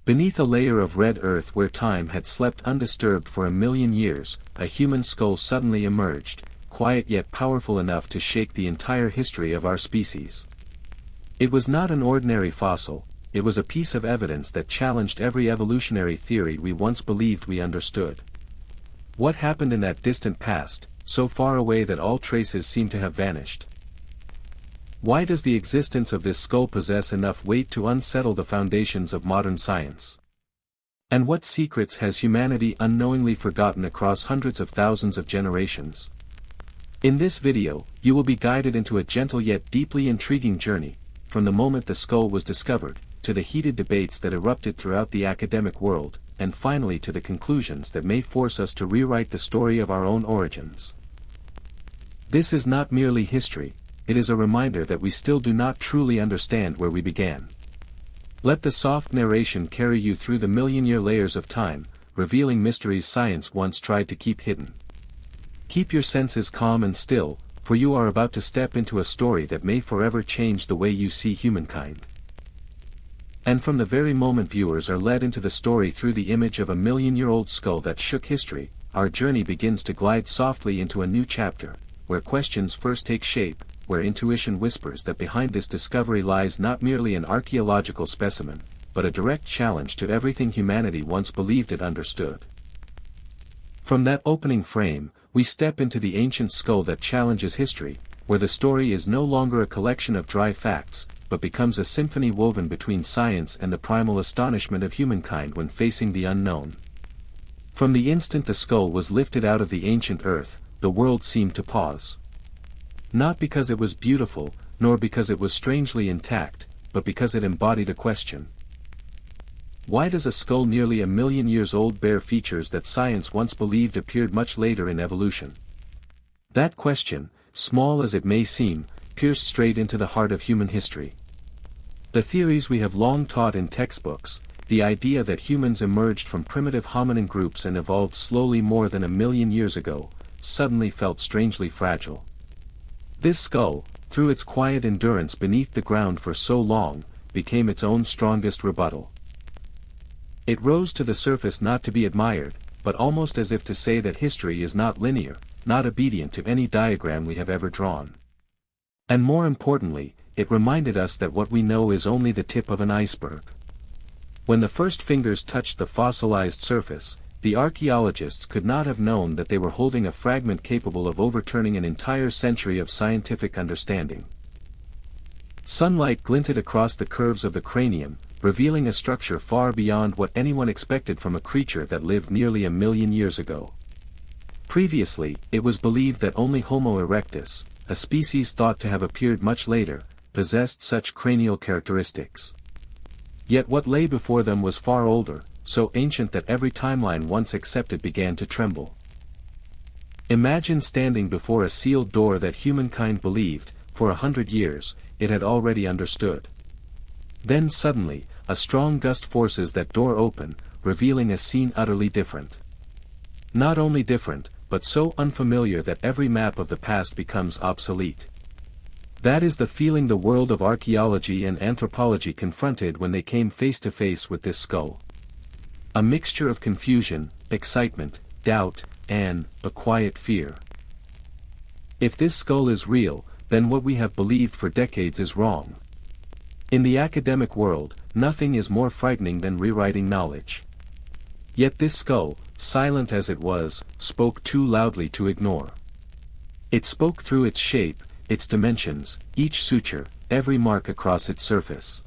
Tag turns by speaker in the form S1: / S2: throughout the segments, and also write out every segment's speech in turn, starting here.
S1: Beneath a layer of red earth where time had slept undisturbed for 1 million years, a human skull suddenly emerged, quiet yet powerful enough to shake the entire history of our species. It was not an ordinary fossil, it was a piece of evidence that challenged every evolutionary theory we once believed we understood. What happened in that distant past, so far away that all traces seem to have vanished? Why does the existence of this skull possess enough weight to unsettle the foundations of modern science? And what secrets has humanity unknowingly forgotten across hundreds of thousands of generations? In this video, you will be guided into a gentle yet deeply intriguing journey, from the moment the skull was discovered, to the heated debates that erupted throughout the academic world, and finally to the conclusions that may force us to rewrite the story of our own origins. This is not merely history, it is a reminder that we still do not truly understand where we began. Let the soft narration carry you through the million-year layers of time, revealing mysteries science once tried to keep hidden. Keep your senses calm and still, for you are about to step into a story that may forever change the way you see humankind. And from the very moment viewers are led into the story through the image of a million-year-old skull that shook history, our journey begins to glide softly into a new chapter, where questions first take shape, where intuition whispers that behind this discovery lies not merely an archaeological specimen, but a direct challenge to everything humanity once believed it understood. From that opening frame, we step into the ancient skull that challenges history, where the story is no longer a collection of dry facts, but becomes a symphony woven between science and the primal astonishment of humankind when facing the unknown. From the instant the skull was lifted out of the ancient earth, the world seemed to pause. Not because it was beautiful, nor because it was strangely intact, but because it embodied a question. Why does a skull nearly 1 million years old bear features that science once believed appeared much later in evolution? That question, small as it may seem, pierced straight into the heart of human history. The theories we have long taught in textbooks, the idea that humans emerged from primitive hominin groups and evolved slowly more than 1 million years ago, suddenly felt strangely fragile. This skull, through its quiet endurance beneath the ground for so long, became its own strongest rebuttal. It rose to the surface not to be admired, but almost as if to say that history is not linear, not obedient to any diagram we have ever drawn. And more importantly, it reminded us that what we know is only the tip of an iceberg. When the first fingers touched the fossilized surface, the archaeologists could not have known that they were holding a fragment capable of overturning an entire century of scientific understanding. Sunlight glinted across the curves of the cranium, revealing a structure far beyond what anyone expected from a creature that lived nearly 1 million years ago. Previously, it was believed that only Homo erectus, a species thought to have appeared much later, possessed such cranial characteristics. Yet what lay before them was far older, so ancient that every timeline once accepted began to tremble. Imagine standing before a sealed door that humankind believed, for 100 years, it had already understood. Then suddenly, a strong gust forces that door open, revealing a scene utterly different. Not only different, but so unfamiliar that every map of the past becomes obsolete. That is the feeling the world of archaeology and anthropology confronted when they came face to face with this skull. A mixture of confusion, excitement, doubt, and a quiet fear. If this skull is real, then what we have believed for decades is wrong. In the academic world, nothing is more frightening than rewriting knowledge. Yet this skull, silent as it was, spoke too loudly to ignore. It spoke through its shape, its dimensions, each suture, every mark across its surface.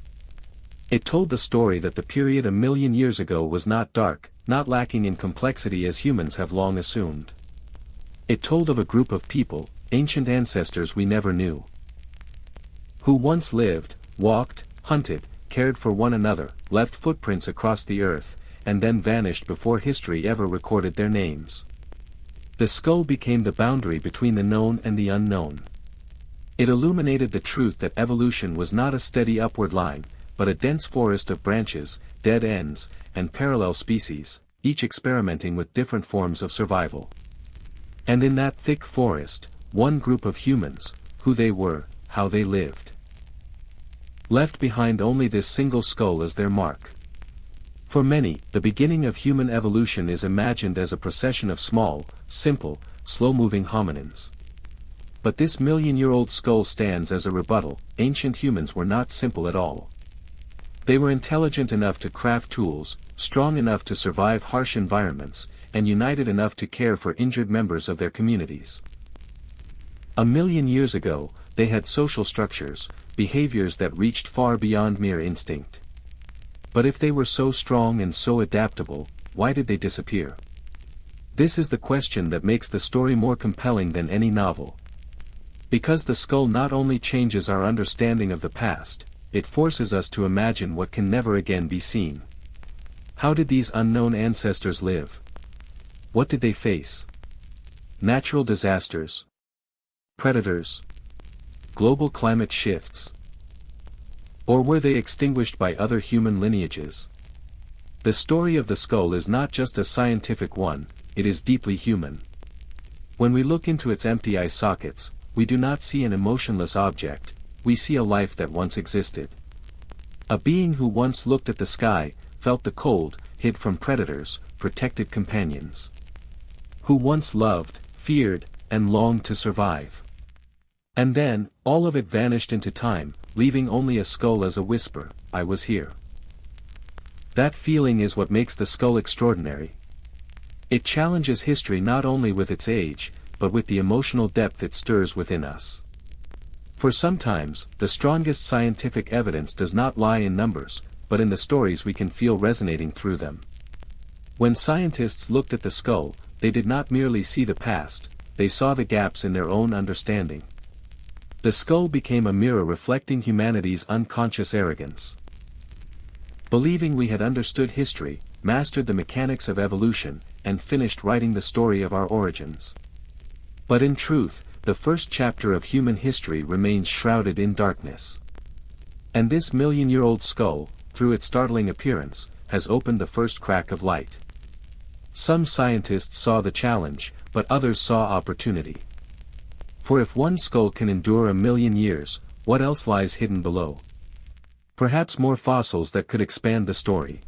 S1: It told the story that the period 1 million years ago was not dark, not lacking in complexity as humans have long assumed. It told of a group of people, ancient ancestors we never knew, who once lived, walked, hunted, cared for one another, left footprints across the earth, and then vanished before history ever recorded their names. The skull became the boundary between the known and the unknown. It illuminated the truth that evolution was not a steady upward line, but a dense forest of branches, dead ends, and parallel species, each experimenting with different forms of survival. And in that thick forest, one group of humans, who they were, how they lived. Left behind only this single skull as their mark. For many, the beginning of human evolution is imagined as a procession of small, simple, slow-moving hominins. But this million-year-old skull stands as a rebuttal. Ancient humans were not simple at all. They were intelligent enough to craft tools, strong enough to survive harsh environments, and united enough to care for injured members of their communities. A million years ago, they had social structures, behaviors that reached far beyond mere instinct. But if they were so strong and so adaptable, why did they disappear? This is the question that makes the story more compelling than any novel. Because the skull not only changes our understanding of the past, it forces us to imagine what can never again be seen. How did these unknown ancestors live? What did they face? Natural disasters? Predators? Global climate shifts? Or were they extinguished by other human lineages? The story of the skull is not just a scientific one, it is deeply human. When we look into its empty eye sockets, we do not see an emotionless object, we see a life that once existed. A being who once looked at the sky, felt the cold, hid from predators, protected companions. Who once loved, feared, and longed to survive. And then, all of it vanished into time, leaving only a skull as a whisper, "I was here." That feeling is what makes the skull extraordinary. It challenges history not only with its age, but with the emotional depth it stirs within us. For sometimes, the strongest scientific evidence does not lie in numbers, but in the stories we can feel resonating through them. When scientists looked at the skull, they did not merely see the past, they saw the gaps in their own understanding. The skull became a mirror reflecting humanity's unconscious arrogance. Believing we had understood history, mastered the mechanics of evolution, and finished writing the story of our origins. But in truth, the first chapter of human history remains shrouded in darkness. And this million-year-old skull, through its startling appearance, has opened the first crack of light. Some scientists saw the challenge, but others saw opportunity. For if one skull can endure 1,000,000 years, what else lies hidden below? Perhaps more fossils that could expand the story.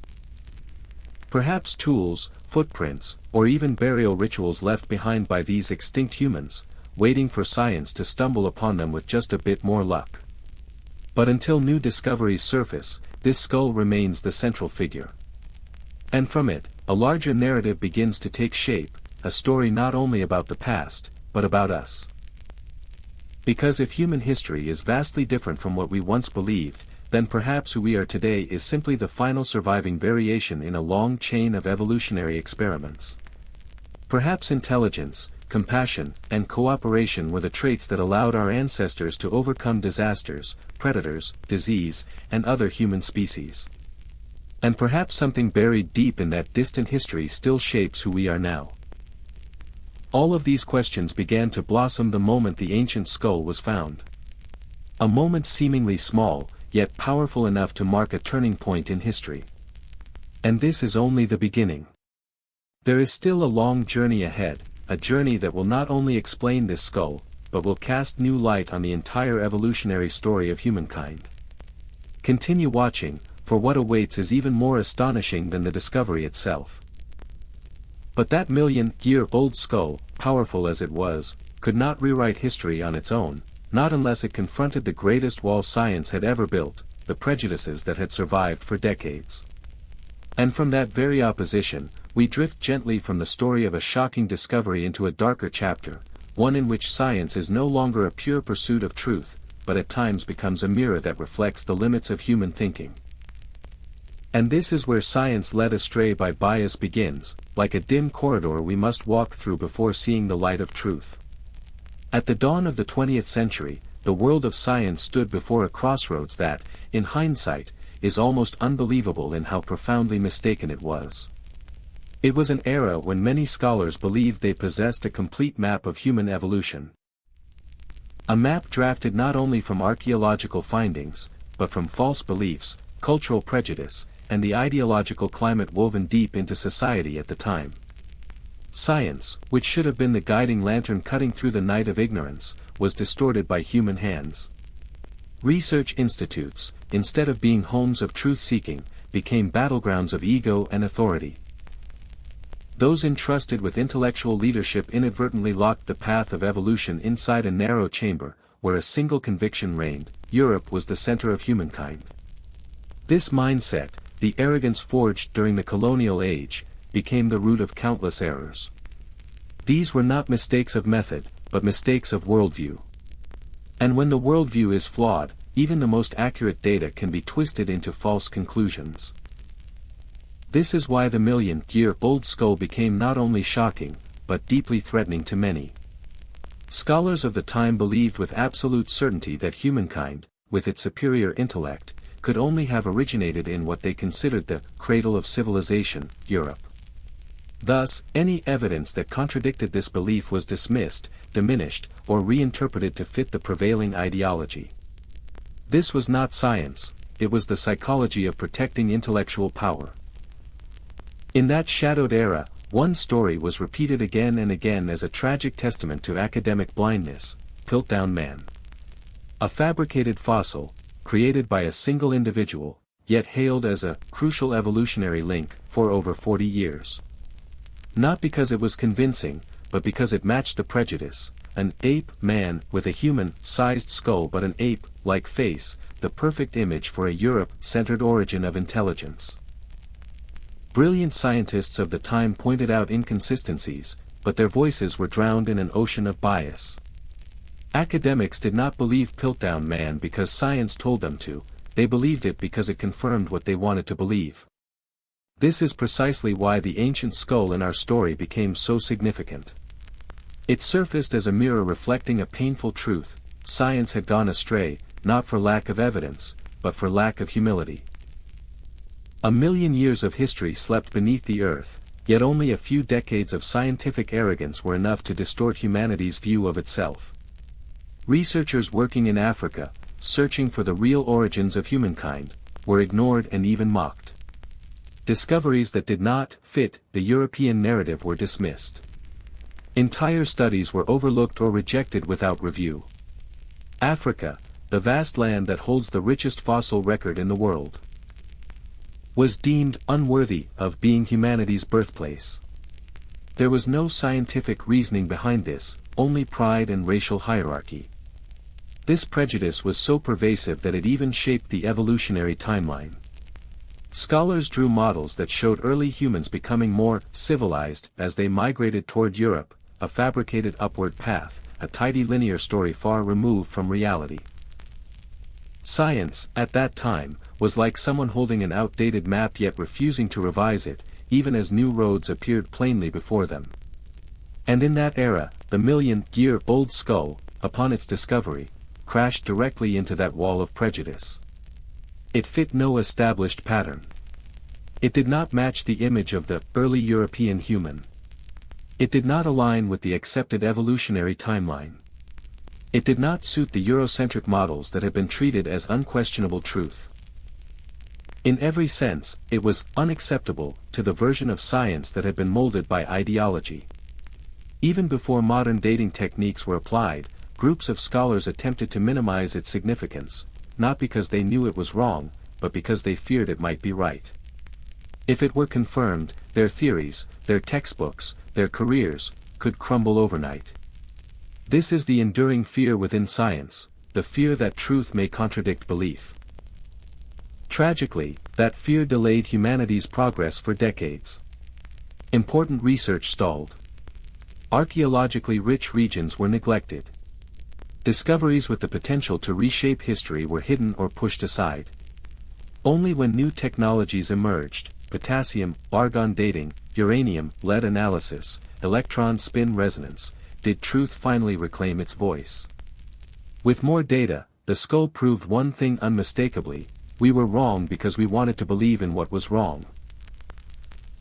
S1: Perhaps tools, footprints, or even burial rituals left behind by these extinct humans, waiting for science to stumble upon them with just a bit more luck. But until new discoveries surface, this skull remains the central figure. And from it, a larger narrative begins to take shape, a story not only about the past, but about us. Because if human history is vastly different from what we once believed, then perhaps who we are today is simply the final surviving variation in a long chain of evolutionary experiments. Perhaps intelligence, compassion, and cooperation were the traits that allowed our ancestors to overcome disasters, predators, disease, and other human species. And perhaps something buried deep in that distant history still shapes who we are now. All of these questions began to blossom the moment the ancient skull was found. A moment seemingly small, yet powerful enough to mark a turning point in history. And this is only the beginning. There is still a long journey ahead, a journey that will not only explain this skull, but will cast new light on the entire evolutionary story of humankind. Continue watching, for what awaits is even more astonishing than the discovery itself. But that million-year-old skull, powerful as it was, could not rewrite history on its own, not unless it confronted the greatest wall science had ever built, the prejudices that had survived for decades. And from that very opposition, we drift gently from the story of a shocking discovery into a darker chapter, one in which science is no longer a pure pursuit of truth, but at times becomes a mirror that reflects the limits of human thinking. And this is where science led astray by bias begins, like a dim corridor we must walk through before seeing the light of truth. At the dawn of the 20th century, the world of science stood before a crossroads that, in hindsight, is almost unbelievable in how profoundly mistaken it was. It was an era when many scholars believed they possessed a complete map of human evolution. A map drafted not only from archaeological findings, but from false beliefs, cultural prejudice, and the ideological climate woven deep into society at the time. Science, which should have been the guiding lantern cutting through the night of ignorance, was distorted by human hands. Research institutes, instead of being homes of truth-seeking, became battlegrounds of ego and authority. Those entrusted with intellectual leadership inadvertently locked the path of evolution inside a narrow chamber, where a single conviction reigned: Europe was the center of humankind. This mindset, the arrogance forged during the colonial age, became the root of countless errors. These were not mistakes of method, but mistakes of worldview. And when the worldview is flawed, even the most accurate data can be twisted into false conclusions. This is why the million-year-old skull became not only shocking, but deeply threatening to many. Scholars of the time believed with absolute certainty that humankind, with its superior intellect, could only have originated in what they considered the cradle of civilization, Europe. Thus, any evidence that contradicted this belief was dismissed, diminished, or reinterpreted to fit the prevailing ideology. This was not science, it was the psychology of protecting intellectual power. In that shadowed era, one story was repeated again and again as a tragic testament to academic blindness: Piltdown Man. A fabricated fossil, created by a single individual, yet hailed as a crucial evolutionary link for over 40 years. Not because it was convincing, but because it matched the prejudice: an ape-man with a human-sized skull but an ape-like face, the perfect image for a Europe-centered origin of intelligence. Brilliant scientists of the time pointed out inconsistencies, but their voices were drowned in an ocean of bias. Academics did not believe Piltdown Man because science told them to, they believed it because it confirmed what they wanted to believe. This is precisely why the ancient skull in our story became so significant. It surfaced as a mirror reflecting a painful truth: science had gone astray, not for lack of evidence, but for lack of humility. A million years of history slept beneath the earth, yet only a few decades of scientific arrogance were enough to distort humanity's view of itself. Researchers working in Africa, searching for the real origins of humankind, were ignored and even mocked. Discoveries that did not fit the European narrative were dismissed. Entire studies were overlooked or rejected without review. Africa, the vast land that holds the richest fossil record in the world, was deemed unworthy of being humanity's birthplace. There was no scientific reasoning behind this, only pride and racial hierarchy. This prejudice was so pervasive that it even shaped the evolutionary timeline. Scholars drew models that showed early humans becoming more civilized as they migrated toward Europe, a fabricated upward path, a tidy linear story far removed from reality. Science, at that time, was like someone holding an outdated map yet refusing to revise it, even as new roads appeared plainly before them. And in that era, the million-year-old skull, upon its discovery, crashed directly into that wall of prejudice. It fit no established pattern. It did not match the image of the early European human. It did not align with the accepted evolutionary timeline. It did not suit the Eurocentric models that had been treated as unquestionable truth. In every sense, it was unacceptable to the version of science that had been molded by ideology. Even before modern dating techniques were applied, groups of scholars attempted to minimize its significance, not because they knew it was wrong, but because they feared it might be right. If it were confirmed, their theories, their textbooks, their careers, could crumble overnight. This is the enduring fear within science, the fear that truth may contradict belief. Tragically, that fear delayed humanity's progress for decades. Important research stalled. Archaeologically rich regions were neglected. Discoveries with the potential to reshape history were hidden or pushed aside. Only when new technologies emerged, potassium, argon dating, uranium, lead analysis, electron spin resonance, did truth finally reclaim its voice. With more data, the skull proved one thing unmistakably: we were wrong because we wanted to believe in what was wrong.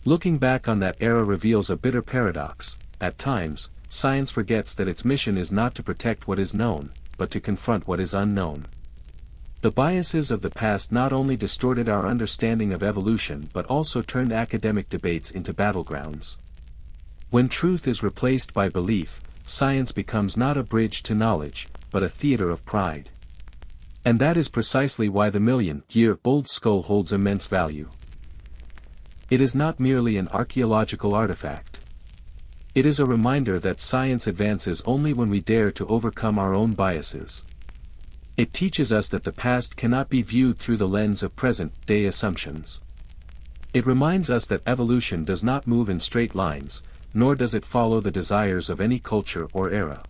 S1: Looking back on that era reveals a bitter paradox. At times, science forgets that its mission is not to protect what is known, but to confront what is unknown. The biases of the past not only distorted our understanding of evolution but also turned academic debates into battlegrounds. When truth is replaced by belief, science becomes not a bridge to knowledge, but a theater of pride. And that is precisely why the million-year-old skull holds immense value. It is not merely an archaeological artifact. It is a reminder that science advances only when we dare to overcome our own biases. It teaches us that the past cannot be viewed through the lens of present-day assumptions. It reminds us that evolution does not move in straight lines, nor does it follow the desires of any culture or era.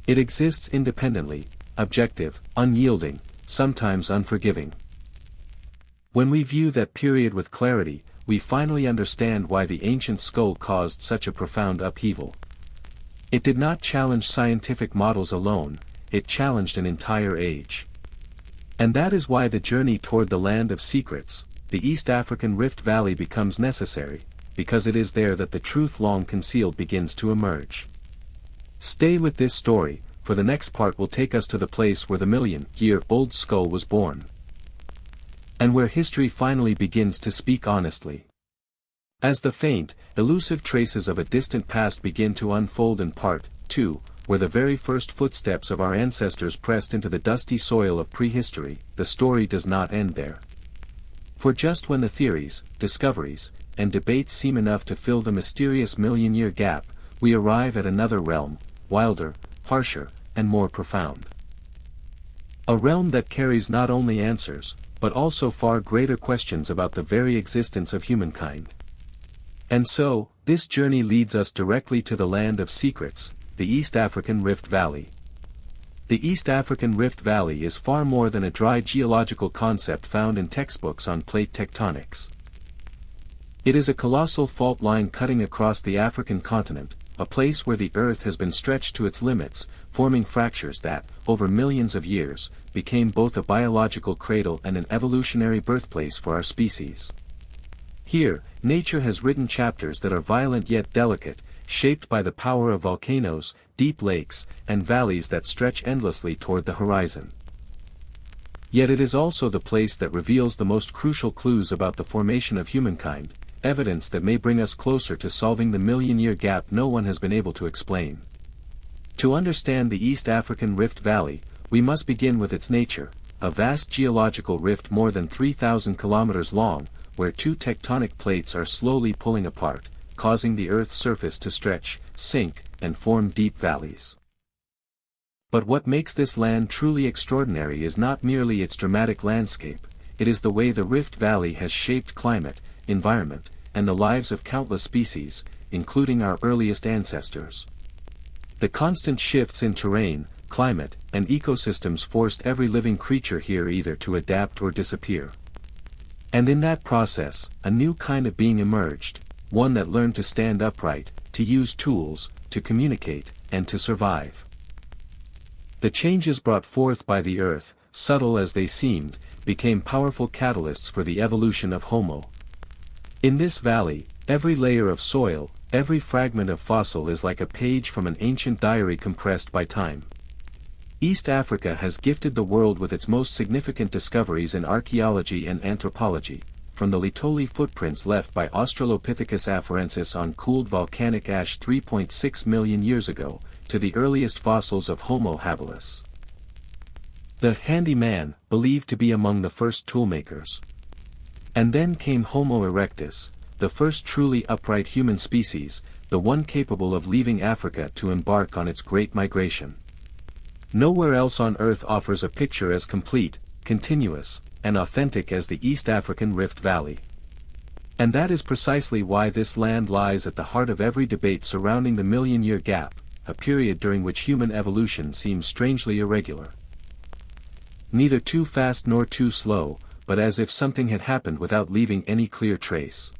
S1: It exists independently, objective, unyielding, sometimes unforgiving. When we view that period with clarity, we finally understand why the ancient skull caused such a profound upheaval. It did not challenge scientific models alone, it challenged an entire age. And that is why the journey toward the land of secrets, the East African Rift Valley, becomes necessary, because it is there that the truth long concealed begins to emerge. Stay with this story, for the next part will take us to the place where the million-year-old skull was born. And where history finally begins to speak honestly. As the faint, elusive traces of a distant past begin to unfold in part 2, where the very first footsteps of our ancestors pressed into the dusty soil of prehistory, the story does not end there. For just when the theories, discoveries, and debates seem enough to fill the mysterious million-year gap, we arrive at another realm, wilder, harsher, and more profound. A realm that carries not only answers, but also far greater questions about the very existence of humankind. And so, this journey leads us directly to the land of secrets, the East African Rift Valley. The East African Rift Valley is far more than a dry geological concept found in textbooks on plate tectonics. It is a colossal fault line cutting across the African continent, a place where the Earth has been stretched to its limits, forming fractures that, over millions of years, became both a biological cradle and an evolutionary birthplace for our species. Here, nature has written chapters that are violent yet delicate, shaped by the power of volcanoes, deep lakes, and valleys that stretch endlessly toward the horizon. Yet it is also the place that reveals the most crucial clues about the formation of humankind, evidence that may bring us closer to solving the million-year gap no one has been able to explain. To understand the East African Rift Valley, we must begin with its nature, a vast geological rift more than 3,000 kilometers long, where two tectonic plates are slowly pulling apart, causing the Earth's surface to stretch, sink, and form deep valleys. But what makes this land truly extraordinary is not merely its dramatic landscape, it is the way the Rift Valley has shaped climate, environment, and the lives of countless species, including our earliest ancestors. The constant shifts in terrain, climate, and ecosystems forced every living creature here either to adapt or disappear. And in that process, a new kind of being emerged, one that learned to stand upright, to use tools, to communicate, and to survive. The changes brought forth by the Earth, subtle as they seemed, became powerful catalysts for the evolution of Homo. In this valley, every layer of soil, every fragment of fossil is like a page from an ancient diary compressed by time. East Africa has gifted the world with its most significant discoveries in archaeology and anthropology, from the Litoli footprints left by Australopithecus afarensis on cooled volcanic ash 3.6 million years ago, to the earliest fossils of Homo habilis. The handy man, believed to be among the first toolmakers. And then came Homo erectus, the first truly upright human species, the one capable of leaving Africa to embark on its great migration. Nowhere else on Earth offers a picture as complete, continuous, and authentic as the East African Rift Valley. And that is precisely why this land lies at the heart of every debate surrounding the million-year gap, a period during which human evolution seems strangely irregular. Neither too fast nor too slow, but as if something had happened without leaving any clear trace.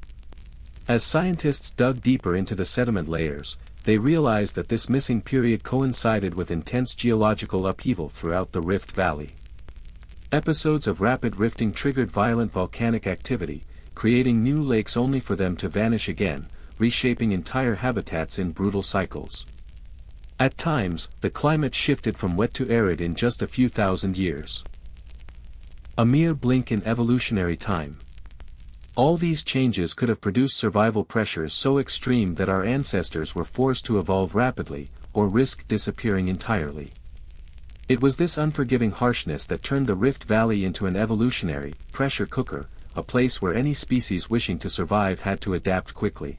S1: As scientists dug deeper into the sediment layers, they realized that this missing period coincided with intense geological upheaval throughout the Rift Valley. Episodes of rapid rifting triggered violent volcanic activity, creating new lakes only for them to vanish again, reshaping entire habitats in brutal cycles. At times, the climate shifted from wet to arid in just a few thousand years. A mere blink in evolutionary time. All these changes could have produced survival pressures so extreme that our ancestors were forced to evolve rapidly, or risk disappearing entirely. It was this unforgiving harshness that turned the Rift Valley into an evolutionary pressure cooker, a place where any species wishing to survive had to adapt quickly.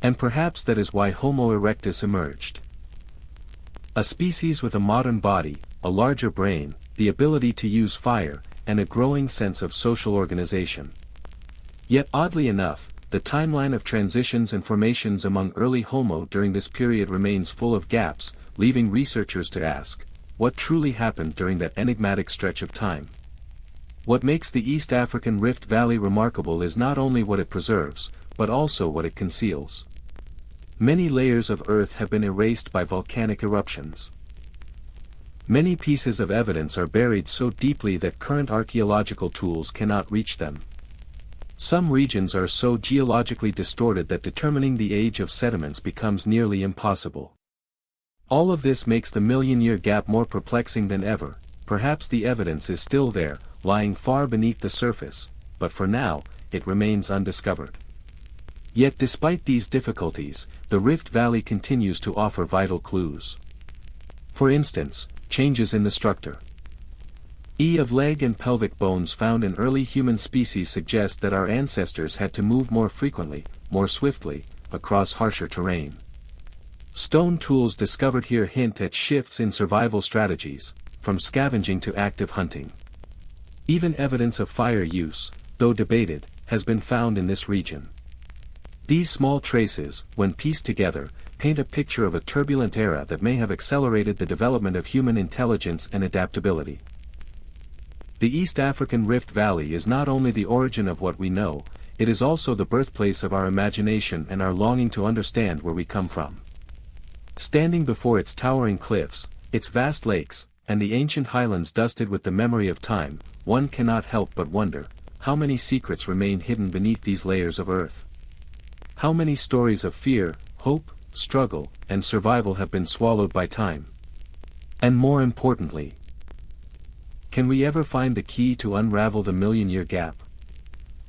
S1: And perhaps that is why Homo erectus emerged. A species with a modern body, a larger brain, the ability to use fire, and a growing sense of social organization. Yet oddly enough, the timeline of transitions and formations among early Homo during this period remains full of gaps, leaving researchers to ask, what truly happened during that enigmatic stretch of time? What makes the East African Rift Valley remarkable is not only what it preserves, but also what it conceals. Many layers of Earth have been erased by volcanic eruptions. Many pieces of evidence are buried so deeply that current archaeological tools cannot reach them. Some regions are so geologically distorted that determining the age of sediments becomes nearly impossible. All of this makes the million-year gap more perplexing than ever. Perhaps the evidence is still there, lying far beneath the surface, but for now, it remains undiscovered. Yet despite these difficulties, the Rift Valley continues to offer vital clues. For instance, changes in the structure of leg and pelvic bones found in early human species suggest that our ancestors had to move more frequently, more swiftly, across harsher terrain. Stone tools discovered here hint at shifts in survival strategies, from scavenging to active hunting. Even evidence of fire use, though debated, has been found in this region. These small traces, when pieced together, paint a picture of a turbulent era that may have accelerated the development of human intelligence and adaptability. The East African Rift Valley is not only the origin of what we know, it is also the birthplace of our imagination and our longing to understand where we come from. Standing before its towering cliffs, its vast lakes, and the ancient highlands dusted with the memory of time, one cannot help but wonder, how many secrets remain hidden beneath these layers of earth? How many stories of fear, hope, struggle, and survival have been swallowed by time? And more importantly, can we ever find the key to unravel the million-year gap?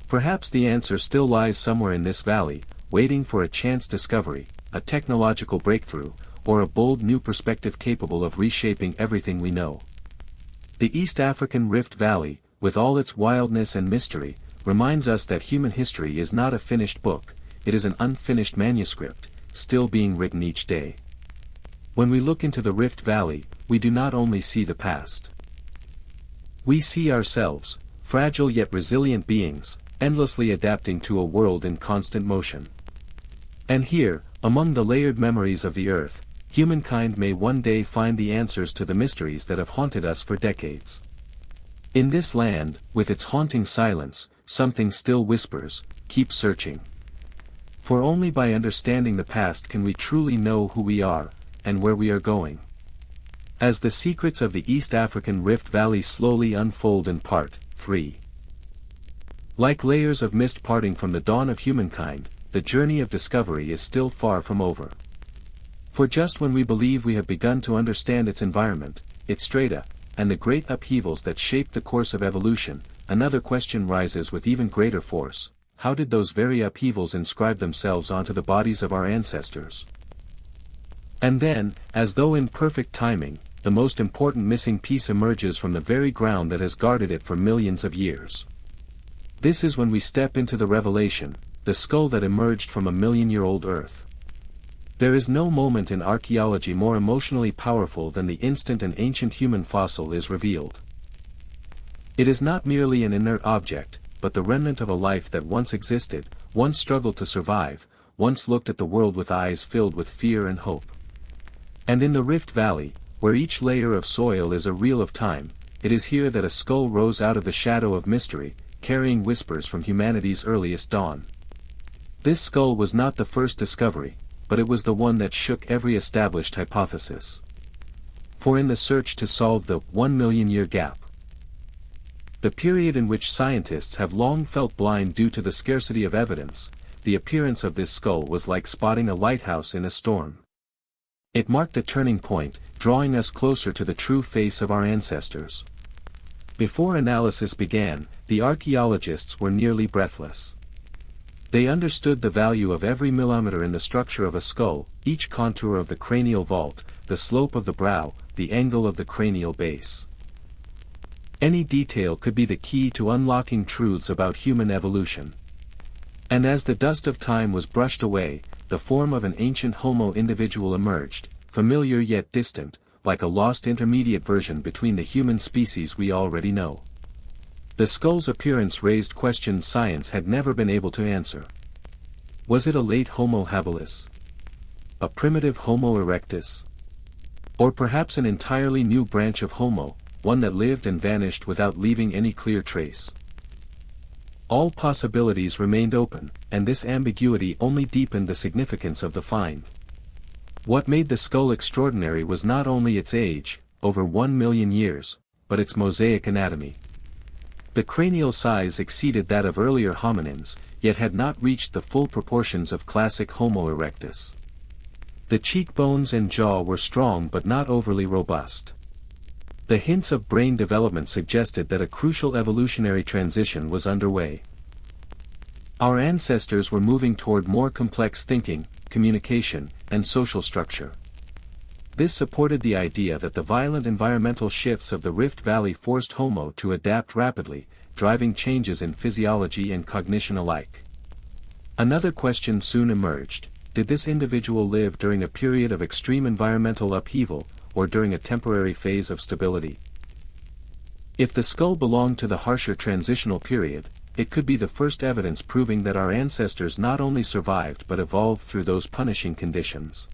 S1: Perhaps the answer still lies somewhere in this valley, waiting for a chance discovery, a technological breakthrough, or a bold new perspective capable of reshaping everything we know. The East African Rift Valley, with all its wildness and mystery, reminds us that human history is not a finished book, it is an unfinished manuscript, still being written each day. When we look into the Rift Valley, we do not only see the past. We see ourselves, fragile yet resilient beings, endlessly adapting to a world in constant motion. And here, among the layered memories of the earth, humankind may one day find the answers to the mysteries that have haunted us for decades. In this land, with its haunting silence, something still whispers, keep searching. For only by understanding the past can we truly know who we are, and where we are going. As the secrets of the East African Rift Valley slowly unfold in Part 3. Like layers of mist parting from the dawn of humankind, the journey of discovery is still far from over. For just when we believe we have begun to understand its environment, its strata, and the great upheavals that shape the course of evolution, another question rises with even greater force: how did those very upheavals inscribe themselves onto the bodies of our ancestors? And then, as though in perfect timing, the most important missing piece emerges from the very ground that has guarded it for millions of years. This is when we step into the revelation, the skull that emerged from a million-year-old Earth. There is no moment in archaeology more emotionally powerful than the instant an ancient human fossil is revealed. It is not merely an inert object, but the remnant of a life that once existed, once struggled to survive, once looked at the world with eyes filled with fear and hope. And in the Rift Valley, where each layer of soil is a reel of time, it is here that a skull rose out of the shadow of mystery, carrying whispers from humanity's earliest dawn. This skull was not the first discovery, but it was the one that shook every established hypothesis. For in the search to solve the 1 million-year gap, the period in which scientists have long felt blind due to the scarcity of evidence, the appearance of this skull was like spotting a lighthouse in a storm. It marked a turning point, drawing us closer to the true face of our ancestors. Before analysis began, the archaeologists were nearly breathless. They understood the value of every millimeter in the structure of a skull, each contour of the cranial vault, the slope of the brow, the angle of the cranial base. Any detail could be the key to unlocking truths about human evolution. And as the dust of time was brushed away, the form of an ancient Homo individual emerged, familiar yet distant, like a lost intermediate version between the human species we already know. The skull's appearance raised questions science had never been able to answer. Was it a late Homo habilis? A primitive Homo erectus? Or perhaps an entirely new branch of Homo, one that lived and vanished without leaving any clear trace? All possibilities remained open, and this ambiguity only deepened the significance of the find. What made the skull extraordinary was not only its age, over 1 million years, but its mosaic anatomy. The cranial size exceeded that of earlier hominins, yet had not reached the full proportions of classic Homo erectus. The cheekbones and jaw were strong but not overly robust. The hints of brain development suggested that a crucial evolutionary transition was underway. Our ancestors were moving toward more complex thinking, communication, and social structure. This supported the idea that the violent environmental shifts of the Rift Valley forced Homo to adapt rapidly, driving changes in physiology and cognition alike. Another question soon emerged: did this individual live during a period of extreme environmental upheaval, or during a temporary phase of stability? If the skull belonged to the harsher transitional period, it could be the first evidence proving that our ancestors not only survived but evolved through those punishing conditions.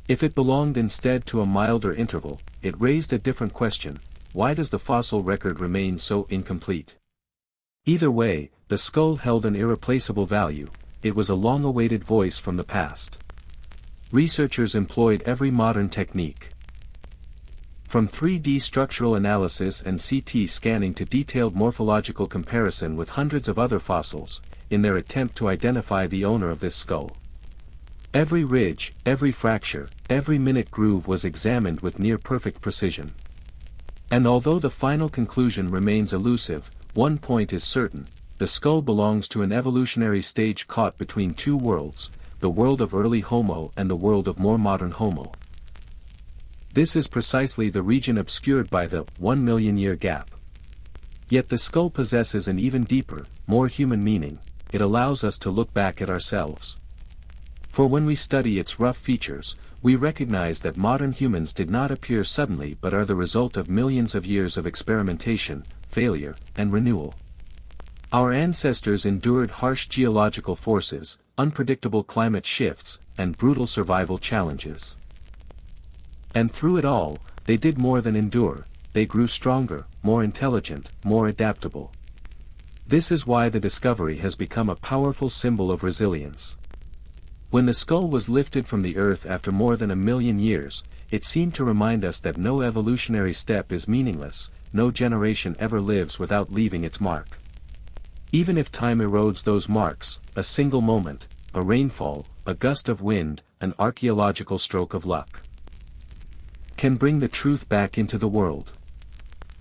S1: If it belonged instead to a milder interval, it raised a different question: why does the fossil record remain so incomplete? Either way, the skull held an irreplaceable value. It was a long-awaited voice from the past. Researchers employed every modern technique, from 3D structural analysis and CT scanning to detailed morphological comparison with hundreds of other fossils, in their attempt to identify the owner of this skull. Every ridge, every fracture, every minute groove was examined with near-perfect precision. And although the final conclusion remains elusive, one point is certain: the skull belongs to an evolutionary stage caught between two worlds, the world of early Homo and the world of more modern Homo. This is precisely the region obscured by the 1 million year gap. Yet the skull possesses an even deeper, more human meaning. It allows us to look back at ourselves. For when we study its rough features, we recognize that modern humans did not appear suddenly but are the result of millions of years of experimentation, failure, and renewal. Our ancestors endured harsh geological forces, unpredictable climate shifts, and brutal survival challenges. And through it all, they did more than endure: they grew stronger, more intelligent, more adaptable. This is why the discovery has become a powerful symbol of resilience. When the skull was lifted from the earth after more than 1 million years, it seemed to remind us that no evolutionary step is meaningless, no generation ever lives without leaving its mark. Even if time erodes those marks, a single moment, a rainfall, a gust of wind, an archaeological stroke of luck, can bring the truth back into the world.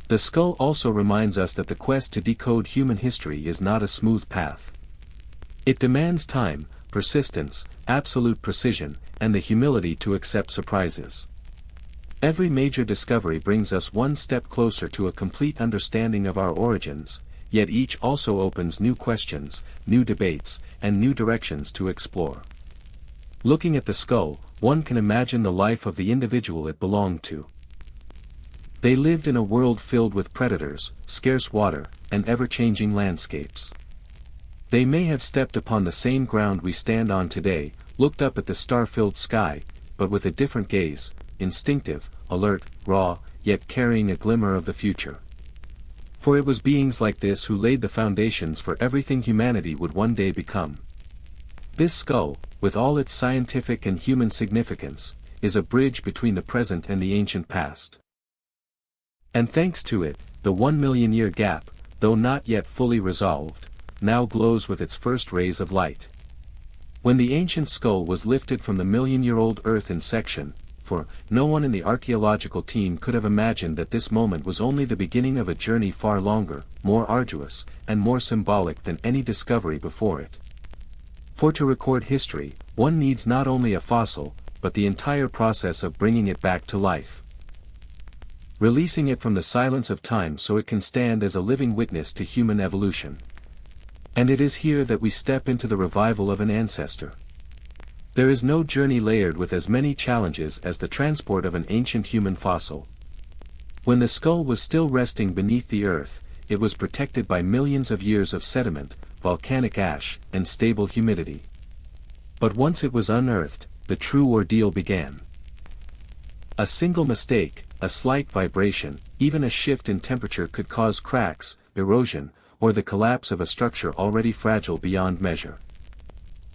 S1: The skull also reminds us that the quest to decode human history is not a smooth path. It demands time, persistence, absolute precision, and the humility to accept surprises. Every major discovery brings us one step closer to a complete understanding of our origins, yet each also opens new questions, new debates, and new directions to explore. Looking at the skull, one can imagine the life of the individual it belonged to. They lived in a world filled with predators, scarce water, and ever-changing landscapes. They may have stepped upon the same ground we stand on today, looked up at the star-filled sky, but with a different gaze, instinctive, alert, raw, yet carrying a glimmer of the future. For it was beings like this who laid the foundations for everything humanity would one day become. This skull, with all its scientific and human significance, is a bridge between the present and the ancient past. And thanks to it, the 1 million year gap, though not yet fully resolved, now glows with its first rays of light. When the ancient skull was lifted from the million-year-old earth in section, for no one in the archaeological team could have imagined that this moment was only the beginning of a journey far longer, more arduous, and more symbolic than any discovery before it. For to record history, one needs not only a fossil, but the entire process of bringing it back to life. releasing it from the silence of time so it can stand as a living witness to human evolution. And it is here that we step into the revival of an ancestor. There is no journey layered with as many challenges as the transport of an ancient human fossil. When the skull was still resting beneath the earth, it was protected by millions of years of sediment, volcanic ash, and stable humidity. But once it was unearthed, the true ordeal began. A single mistake, a slight vibration, even a shift in temperature could cause cracks, erosion, or the collapse of a structure already fragile beyond measure.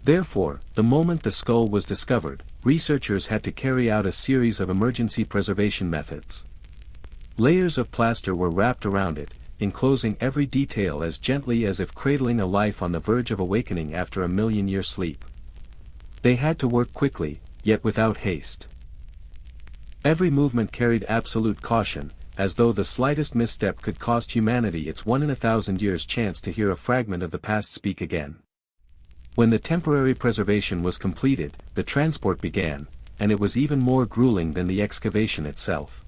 S1: Therefore, the moment the skull was discovered, researchers had to carry out a series of emergency preservation methods. Layers of plaster were wrapped around it, enclosing every detail as gently as if cradling a life on the verge of awakening after a million-year sleep. They had to work quickly, yet without haste. Every movement carried absolute caution, as though the slightest misstep could cost humanity its 1 in 1,000 years chance to hear a fragment of the past speak again. When the temporary preservation was completed, the transport began, and it was even more grueling than the excavation itself.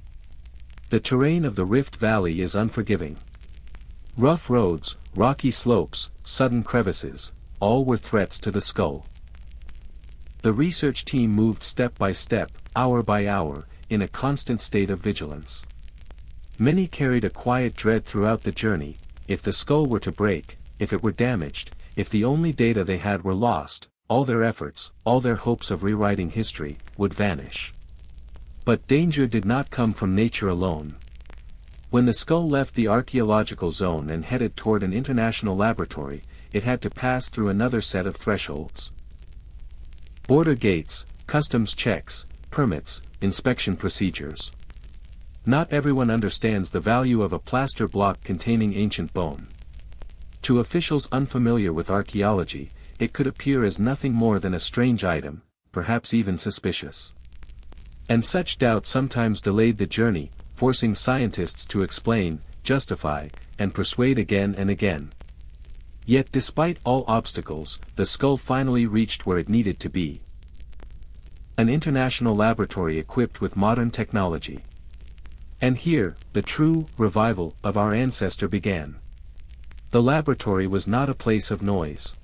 S1: The terrain of the Rift Valley is unforgiving. Rough roads, rocky slopes, sudden crevices, all were threats to the skull. The research team moved step by step, hour by hour, in a constant state of vigilance. Many carried a quiet dread throughout the journey: if the skull were to break, if it were damaged, if the only data they had were lost, all their efforts, all their hopes of rewriting history, would vanish. But danger did not come from nature alone. When the skull left the archaeological zone and headed toward an international laboratory, it had to pass through another set of thresholds. Border gates, customs checks, permits, inspection procedures. Not everyone understands the value of a plaster block containing ancient bone. To officials unfamiliar with archaeology, it could appear as nothing more than a strange item, perhaps even suspicious. And such doubt sometimes delayed the journey, forcing scientists to explain, justify, and persuade again and again. Yet despite all obstacles, the skull finally reached where it needed to be. An international laboratory equipped with modern technology. And here, the true revival of our ancestor began. The laboratory was not a place of noise.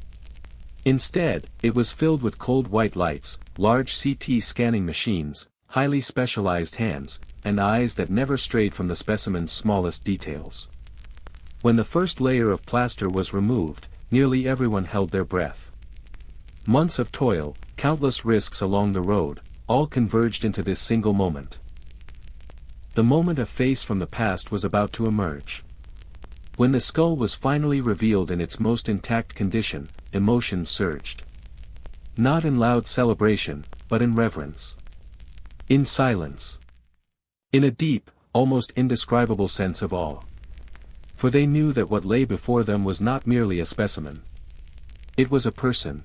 S1: Instead, it was filled with cold white lights, large CT scanning machines, highly specialized hands, and eyes that never strayed from the specimen's smallest details. When the first layer of plaster was removed, nearly everyone held their breath. Months of toil, countless risks along the road, all converged into this single moment. The moment a face from the past was about to emerge. When the skull was finally revealed in its most intact condition, emotions surged. Not in loud celebration, but in reverence. In silence. In a deep, almost indescribable sense of awe. For they knew that what lay before them was not merely a specimen. It was a person.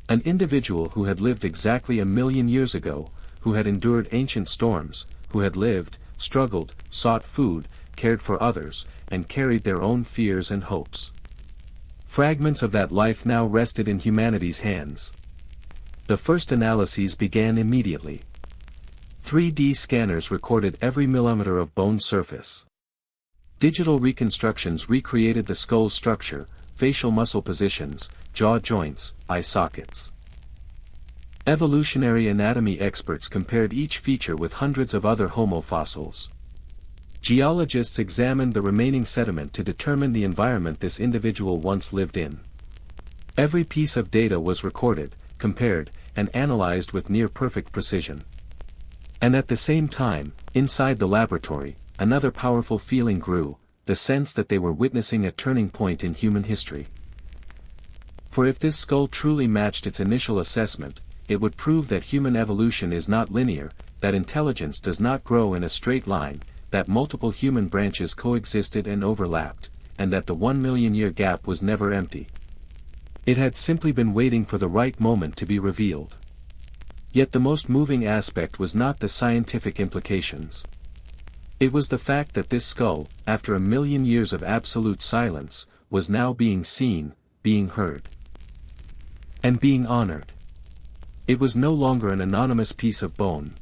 S1: An individual who had lived exactly 1,000,000 years ago, who had endured ancient storms, who had lived, struggled, sought food, cared for others, and carried their own fears and hopes. Fragments of that life now rested in humanity's hands. The first analyses began immediately. 3D scanners recorded every millimeter of bone surface. Digital reconstructions recreated the skull's structure, facial muscle positions, jaw joints, eye sockets. Evolutionary anatomy experts compared each feature with hundreds of other Homo fossils. Geologists examined the remaining sediment to determine the environment this individual once lived in. Every piece of data was recorded, compared, and analyzed with near-perfect precision. And at the same time, inside the laboratory, another powerful feeling grew, the sense that they were witnessing a turning point in human history. For if this skull truly matched its initial assessment, it would prove that human evolution is not linear, that intelligence does not grow in a straight line, that multiple human branches coexisted and overlapped, and that the 1,000,000-year gap was never empty. It had simply been waiting for the right moment to be revealed. Yet the most moving aspect was not the scientific implications. It was the fact that this skull, after 1,000,000 years of absolute silence, was now being seen, being heard, and being honored. It was no longer an anonymous piece of bone.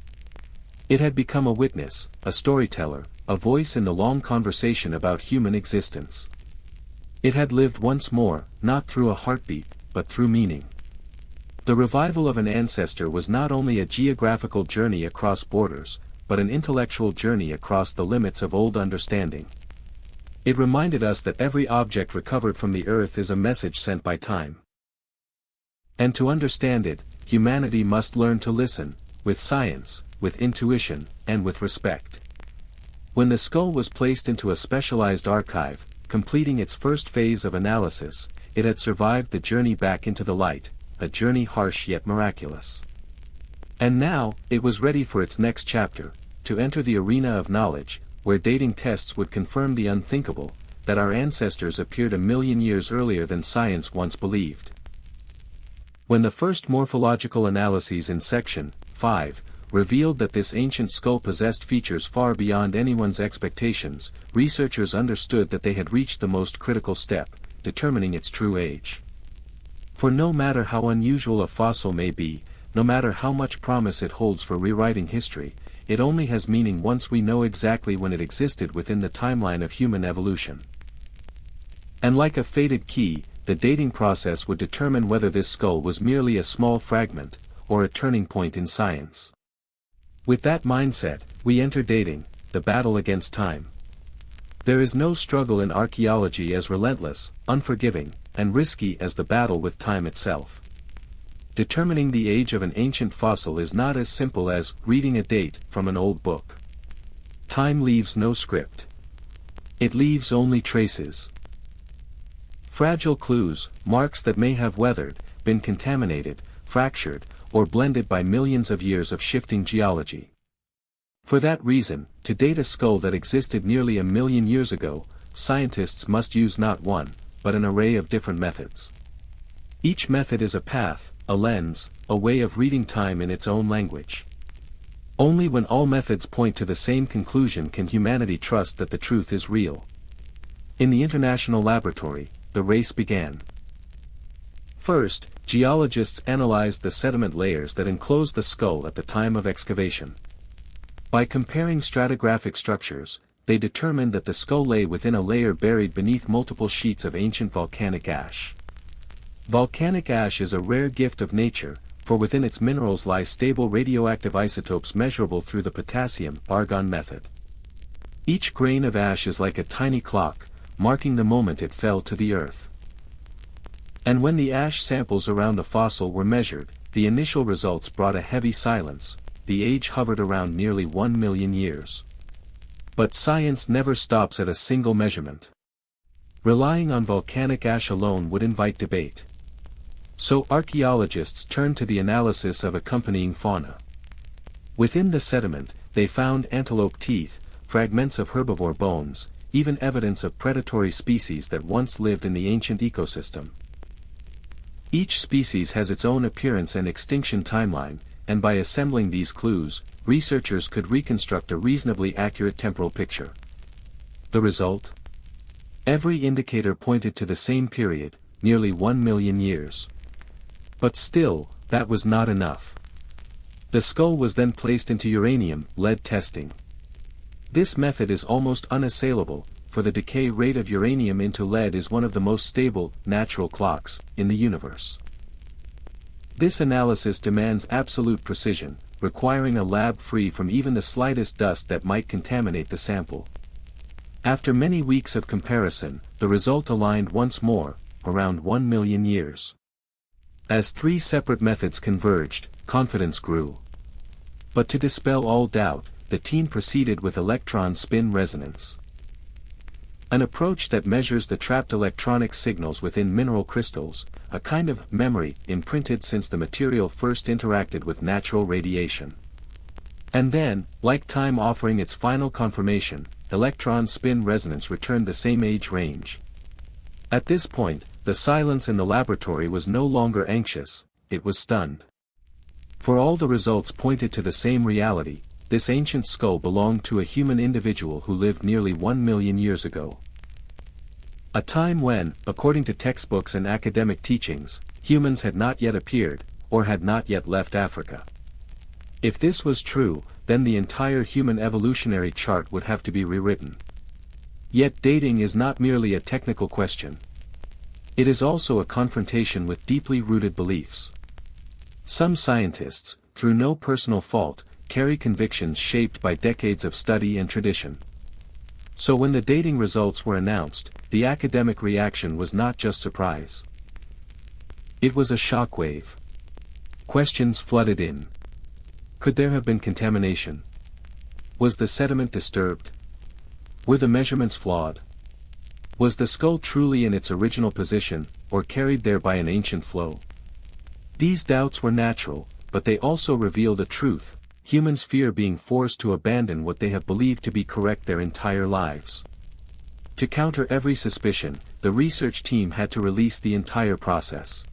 S1: It had become a witness, a storyteller, a voice in the long conversation about human existence. It had lived once more, not through a heartbeat, but through meaning. The revival of an ancestor was not only a geographical journey across borders, but an intellectual journey across the limits of old understanding. It reminded us that every object recovered from the earth is a message sent by time. And to understand it, humanity must learn to listen, with science, with intuition, and with respect. When the skull was placed into a specialized archive, completing its first phase of analysis, it had survived the journey back into the light, a journey harsh yet miraculous. And now, it was ready for its next chapter, to enter the arena of knowledge, where dating tests would confirm the unthinkable, that our ancestors appeared 1,000,000 years earlier than science once believed. When the first morphological analyses in Section 5 revealed that this ancient skull possessed features far beyond anyone's expectations, researchers understood that they had reached the most critical step, determining its true age. For no matter how unusual a fossil may be, no matter how much promise it holds for rewriting history, it only has meaning once we know exactly when it existed within the timeline of human evolution. And like a fated key, the dating process would determine whether this skull was merely a small fragment, or a turning point in science. With that mindset, we enter dating, the battle against time. There is no struggle in archaeology as relentless, unforgiving, and risky as the battle with time itself. Determining the age of an ancient fossil is not as simple as reading a date from an old book. Time leaves no script. It leaves only traces. Fragile clues, marks that may have weathered, been contaminated, fractured, or blended by millions of years of shifting geology. For that reason, to date a skull that existed nearly 1,000,000 years ago, scientists must use not one, but an array of different methods. Each method is a path, a lens, a way of reading time in its own language. Only when all methods point to the same conclusion can humanity trust that the truth is real. In the International Laboratory, the race began. First, geologists analyzed the sediment layers that enclosed the skull at the time of excavation. By comparing stratigraphic structures, they determined that the skull lay within a layer buried beneath multiple sheets of ancient volcanic ash. Volcanic ash is a rare gift of nature, for within its minerals lie stable radioactive isotopes measurable through the potassium-argon method. Each grain of ash is like a tiny clock, marking the moment it fell to the earth. And when the ash samples around the fossil were measured, the initial results brought a heavy silence. The age hovered around nearly 1,000,000 years. But science never stops at a single measurement. Relying on volcanic ash alone would invite debate. So archaeologists turned to the analysis of accompanying fauna. Within the sediment, they found antelope teeth, fragments of herbivore bones, even evidence of predatory species that once lived in the ancient ecosystem. Each species has its own appearance and extinction timeline, and by assembling these clues, researchers could reconstruct a reasonably accurate temporal picture. The result? Every indicator pointed to the same period, nearly 1,000,000 years. But still, that was not enough. The skull was then placed into uranium-lead testing. This method is almost unassailable, for the decay rate of uranium into lead is one of the most stable, natural clocks, in the universe. This analysis demands absolute precision, requiring a lab free from even the slightest dust that might contaminate the sample. After many weeks of comparison, the result aligned once more, around 1,000,000 years. As three separate methods converged, confidence grew. But to dispel all doubt, the team proceeded with electron spin resonance. An approach that measures the trapped electronic signals within mineral crystals, a kind of memory imprinted since the material first interacted with natural radiation. And then, like time offering its final confirmation, electron spin resonance returned the same age range. At this point, the silence in the laboratory was no longer anxious, it was stunned. For all the results pointed to the same reality, this ancient skull belonged to a human individual who lived nearly 1,000,000 years ago. A time when, according to textbooks and academic teachings, humans had not yet appeared, or had not yet left Africa. If this was true, then the entire human evolutionary chart would have to be rewritten. Yet dating is not merely a technical question. It is also a confrontation with deeply rooted beliefs. Some scientists, through no personal fault, carry convictions shaped by decades of study and tradition. So when the dating results were announced, the academic reaction was not just surprise. It was a shockwave. Questions flooded in. Could there have been contamination? Was the sediment disturbed? Were the measurements flawed? Was the skull truly in its original position, or carried there by an ancient flow? These doubts were natural, but they also revealed a truth: humans fear being forced to abandon what they have believed to be correct their entire lives. To counter every suspicion, the research team had to release the entire process.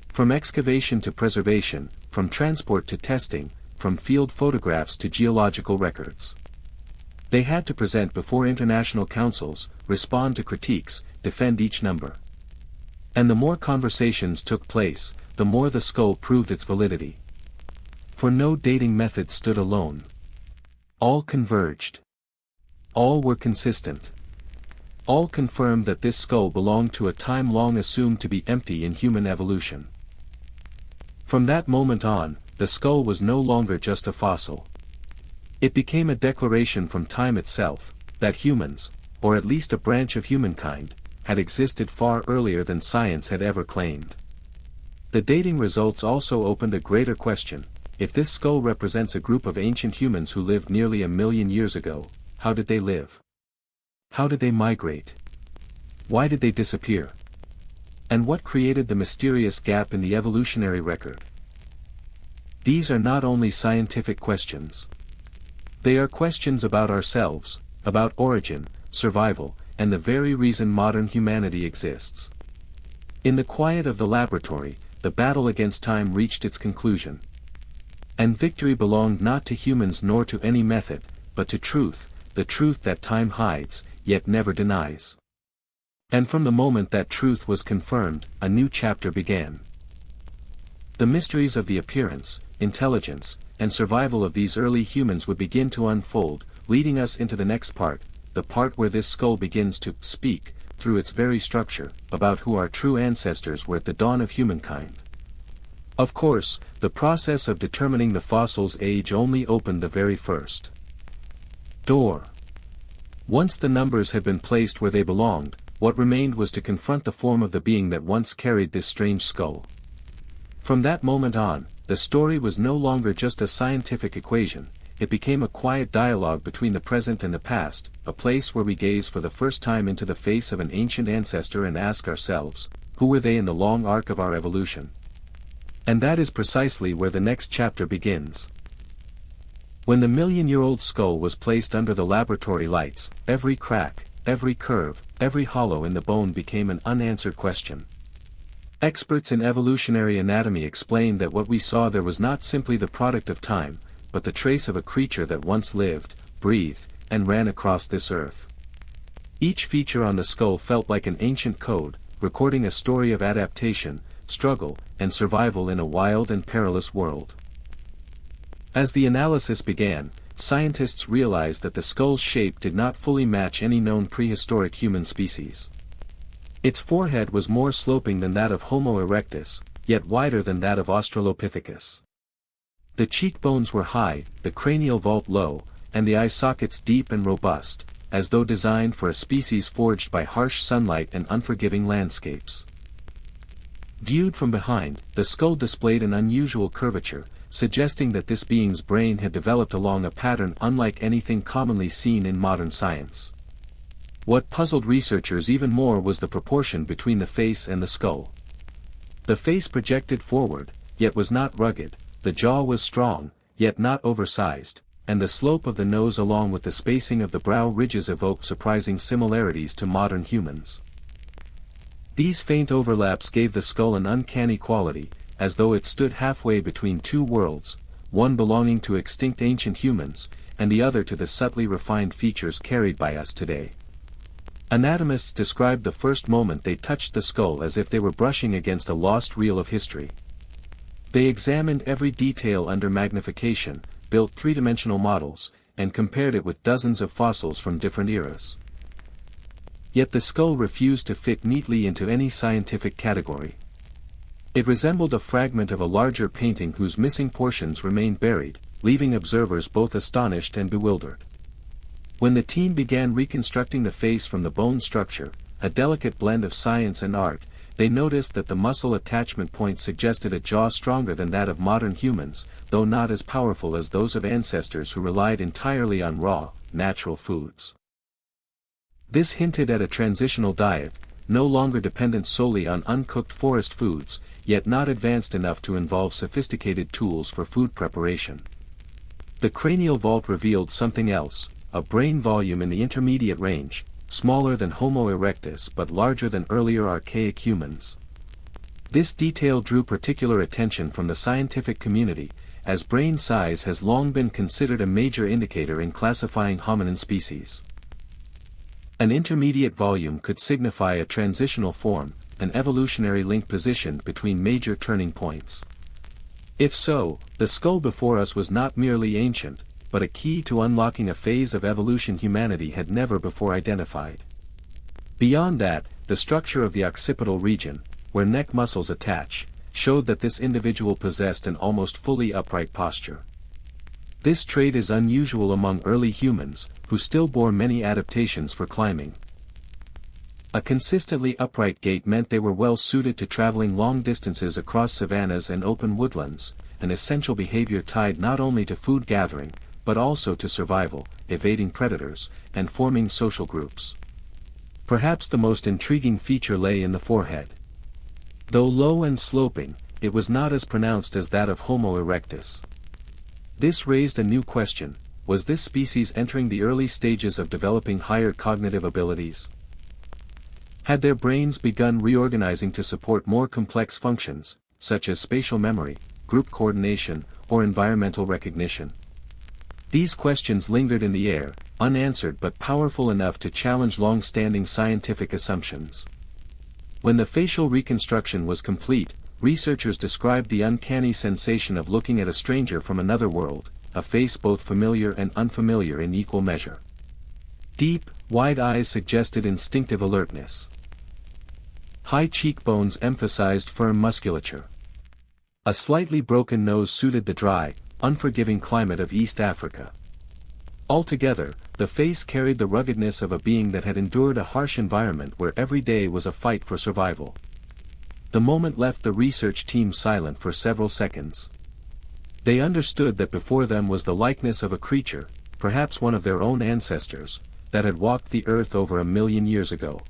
S1: From excavation to preservation, from transport to testing, from field photographs to geological records. They had to present before international councils, respond to critiques, defend each number. And the more conversations took place, the more the skull proved its validity. For no dating method stood alone. All converged. All were consistent. All confirmed that this skull belonged to a time long assumed to be empty in human evolution. From that moment on, the skull was no longer just a fossil. It became a declaration from time itself, that humans, or at least a branch of humankind, had existed far earlier than science had ever claimed. The dating results also opened a greater question: if this skull represents a group of ancient humans who lived nearly 1,000,000 years ago, how did they live? How did they migrate? Why did they disappear? And what created the mysterious gap in the evolutionary record? These are not only scientific questions. They are questions about ourselves, about origin, survival, and the very reason modern humanity exists. In the quiet of the laboratory, the battle against time reached its conclusion. And victory belonged not to humans nor to any method, but to truth, the truth that time hides, yet never denies. And from the moment that truth was confirmed, a new chapter began. The mysteries of the appearance, intelligence, and survival of these early humans would begin to unfold, leading us into the next part, the part where this skull begins to speak, through its very structure, about who our true ancestors were at the dawn of humankind. Of course, the process of determining the fossil's age only opened the very first door. Once the numbers had been placed where they belonged, what remained was to confront the form of the being that once carried this strange skull. From that moment on, the story was no longer just a scientific equation, it became a quiet dialogue between the present and the past, a place where we gaze for the first time into the face of an ancient ancestor and ask ourselves, who were they in the long arc of our evolution? And that is precisely where the next chapter begins. When the 1,000,000-year-old skull was placed under the laboratory lights, every crack, every curve, every hollow in the bone became an unanswered question. Experts in evolutionary anatomy explained that what we saw there was not simply the product of time, but the trace of a creature that once lived, breathed, and ran across this earth. Each feature on the skull felt like an ancient code, recording a story of adaptation, struggle, and survival in a wild and perilous world. As the analysis began, scientists realized that the skull's shape did not fully match any known prehistoric human species. Its forehead was more sloping than that of Homo erectus, yet wider than that of Australopithecus. The cheekbones were high, the cranial vault low, and the eye sockets deep and robust, as though designed for a species forged by harsh sunlight and unforgiving landscapes. Viewed from behind, the skull displayed an unusual curvature, suggesting that this being's brain had developed along a pattern unlike anything commonly seen in modern science. What puzzled researchers even more was the proportion between the face and the skull. The face projected forward, yet was not rugged, the jaw was strong, yet not oversized, and the slope of the nose along with the spacing of the brow ridges evoked surprising similarities to modern humans. These faint overlaps gave the skull an uncanny quality, as though it stood halfway between two worlds, one belonging to extinct ancient humans, and the other to the subtly refined features carried by us today. Anatomists described the first moment they touched the skull as if they were brushing against a lost reel of history. They examined every detail under magnification, built three-dimensional models, and compared it with dozens of fossils from different eras. Yet the skull refused to fit neatly into any scientific category. It resembled a fragment of a larger painting whose missing portions remained buried, leaving observers both astonished and bewildered. When the team began reconstructing the face from the bone structure, a delicate blend of science and art, they noticed that the muscle attachment points suggested a jaw stronger than that of modern humans, though not as powerful as those of ancestors who relied entirely on raw, natural foods. This hinted at a transitional diet, no longer dependent solely on uncooked forest foods, yet not advanced enough to involve sophisticated tools for food preparation. The cranial vault revealed something else, a brain volume in the intermediate range, smaller than Homo erectus but larger than earlier archaic humans. This detail drew particular attention from the scientific community, as brain size has long been considered a major indicator in classifying hominin species. An intermediate volume could signify a transitional form, an evolutionary link positioned between major turning points. If so, the skull before us was not merely ancient, but a key to unlocking a phase of evolution humanity had never before identified. Beyond that, the structure of the occipital region, where neck muscles attach, showed that this individual possessed an almost fully upright posture. This trait is unusual among early humans, who still bore many adaptations for climbing. A consistently upright gait meant they were well suited to traveling long distances across savannas and open woodlands, an essential behavior tied not only to food gathering, but also to survival, evading predators, and forming social groups. Perhaps the most intriguing feature lay in the forehead. Though low and sloping, it was not as pronounced as that of Homo erectus. This raised a new question: was this species entering the early stages of developing higher cognitive abilities? Had their brains begun reorganizing to support more complex functions, such as spatial memory, group coordination, or environmental recognition? These questions lingered in the air, unanswered but powerful enough to challenge long-standing scientific assumptions. When the facial reconstruction was complete, researchers described the uncanny sensation of looking at a stranger from another world, a face both familiar and unfamiliar in equal measure. Deep, wide eyes suggested instinctive alertness. High cheekbones emphasized firm musculature. A slightly broken nose suited the dry, unforgiving climate of East Africa. Altogether, the face carried the ruggedness of a being that had endured a harsh environment where every day was a fight for survival. The moment left the research team silent for several seconds. They understood that before them was the likeness of a creature, perhaps one of their own ancestors, that had walked the earth over 1,000,000 years ago.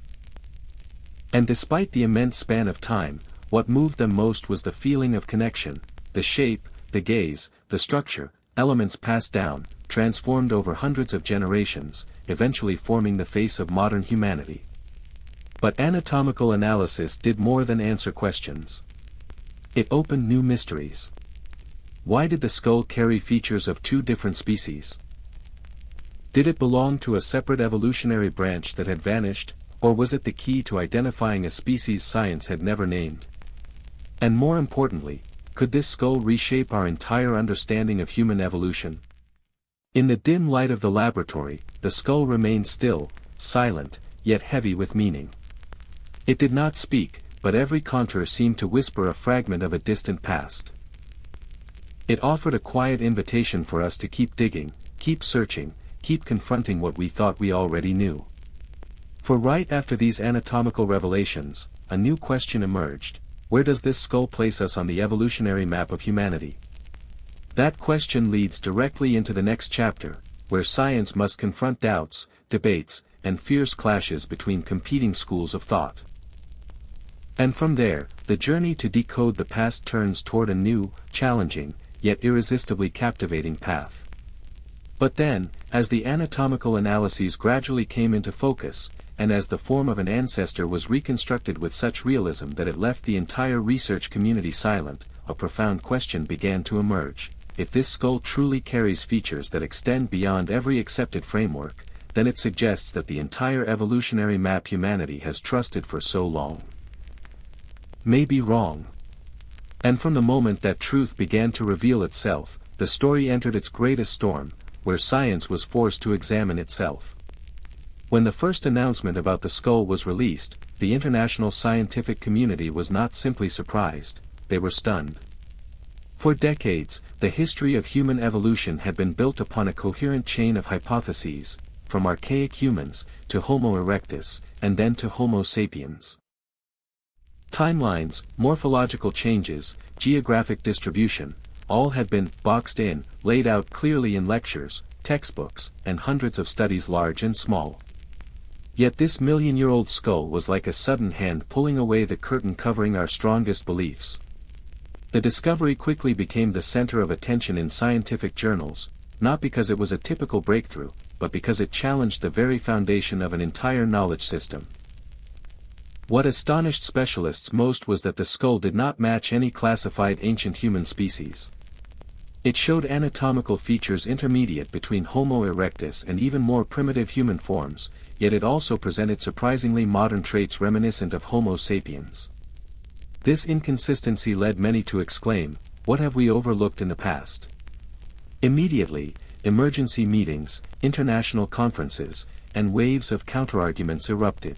S1: And despite the immense span of time, what moved them most was the feeling of connection, the shape, the gaze, the structure, elements passed down, transformed over hundreds of generations, eventually forming the face of modern humanity. But anatomical analysis did more than answer questions. It opened new mysteries. Why did the skull carry features of two different species? Did it belong to a separate evolutionary branch that had vanished, or was it the key to identifying a species science had never named? And more importantly, could this skull reshape our entire understanding of human evolution? In the dim light of the laboratory, the skull remained still, silent, yet heavy with meaning. It did not speak, but every contour seemed to whisper a fragment of a distant past. It offered a quiet invitation for us to keep digging, keep searching, keep confronting what we thought we already knew. For right after these anatomical revelations, a new question emerged: where does this skull place us on the evolutionary map of humanity? That question leads directly into the next chapter, where science must confront doubts, debates, and fierce clashes between competing schools of thought. And from there, the journey to decode the past turns toward a new, challenging, yet irresistibly captivating path. But then, as the anatomical analyses gradually came into focus, and as the form of an ancestor was reconstructed with such realism that it left the entire research community silent, a profound question began to emerge: if this skull truly carries features that extend beyond every accepted framework, then it suggests that the entire evolutionary map humanity has trusted for so long may be wrong. And from the moment that truth began to reveal itself, the story entered its greatest storm, where science was forced to examine itself. When the first announcement about the skull was released, the international scientific community was not simply surprised, they were stunned. For decades, the history of human evolution had been built upon a coherent chain of hypotheses, from archaic humans, to Homo erectus, and then to Homo sapiens. Timelines, morphological changes, geographic distribution, all had been boxed in, laid out clearly in lectures, textbooks, and hundreds of studies large and small. Yet this million-year-old skull was like a sudden hand pulling away the curtain covering our strongest beliefs. The discovery quickly became the center of attention in scientific journals, not because it was a typical breakthrough, but because it challenged the very foundation of an entire knowledge system. What astonished specialists most was that the skull did not match any classified ancient human species. It showed anatomical features intermediate between Homo erectus and even more primitive human forms, yet it also presented surprisingly modern traits reminiscent of Homo sapiens. This inconsistency led many to exclaim, "What have we overlooked in the past?" Immediately, emergency meetings, international conferences, and waves of counterarguments erupted.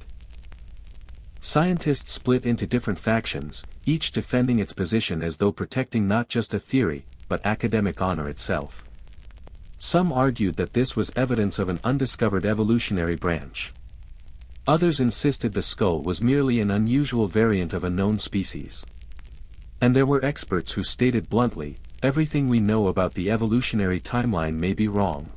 S1: Scientists split into different factions, each defending its position as though protecting not just a theory, but academic honor itself. Some argued that this was evidence of an undiscovered evolutionary branch. Others insisted the skull was merely an unusual variant of a known species. And there were experts who stated bluntly, everything we know about the evolutionary timeline may be wrong.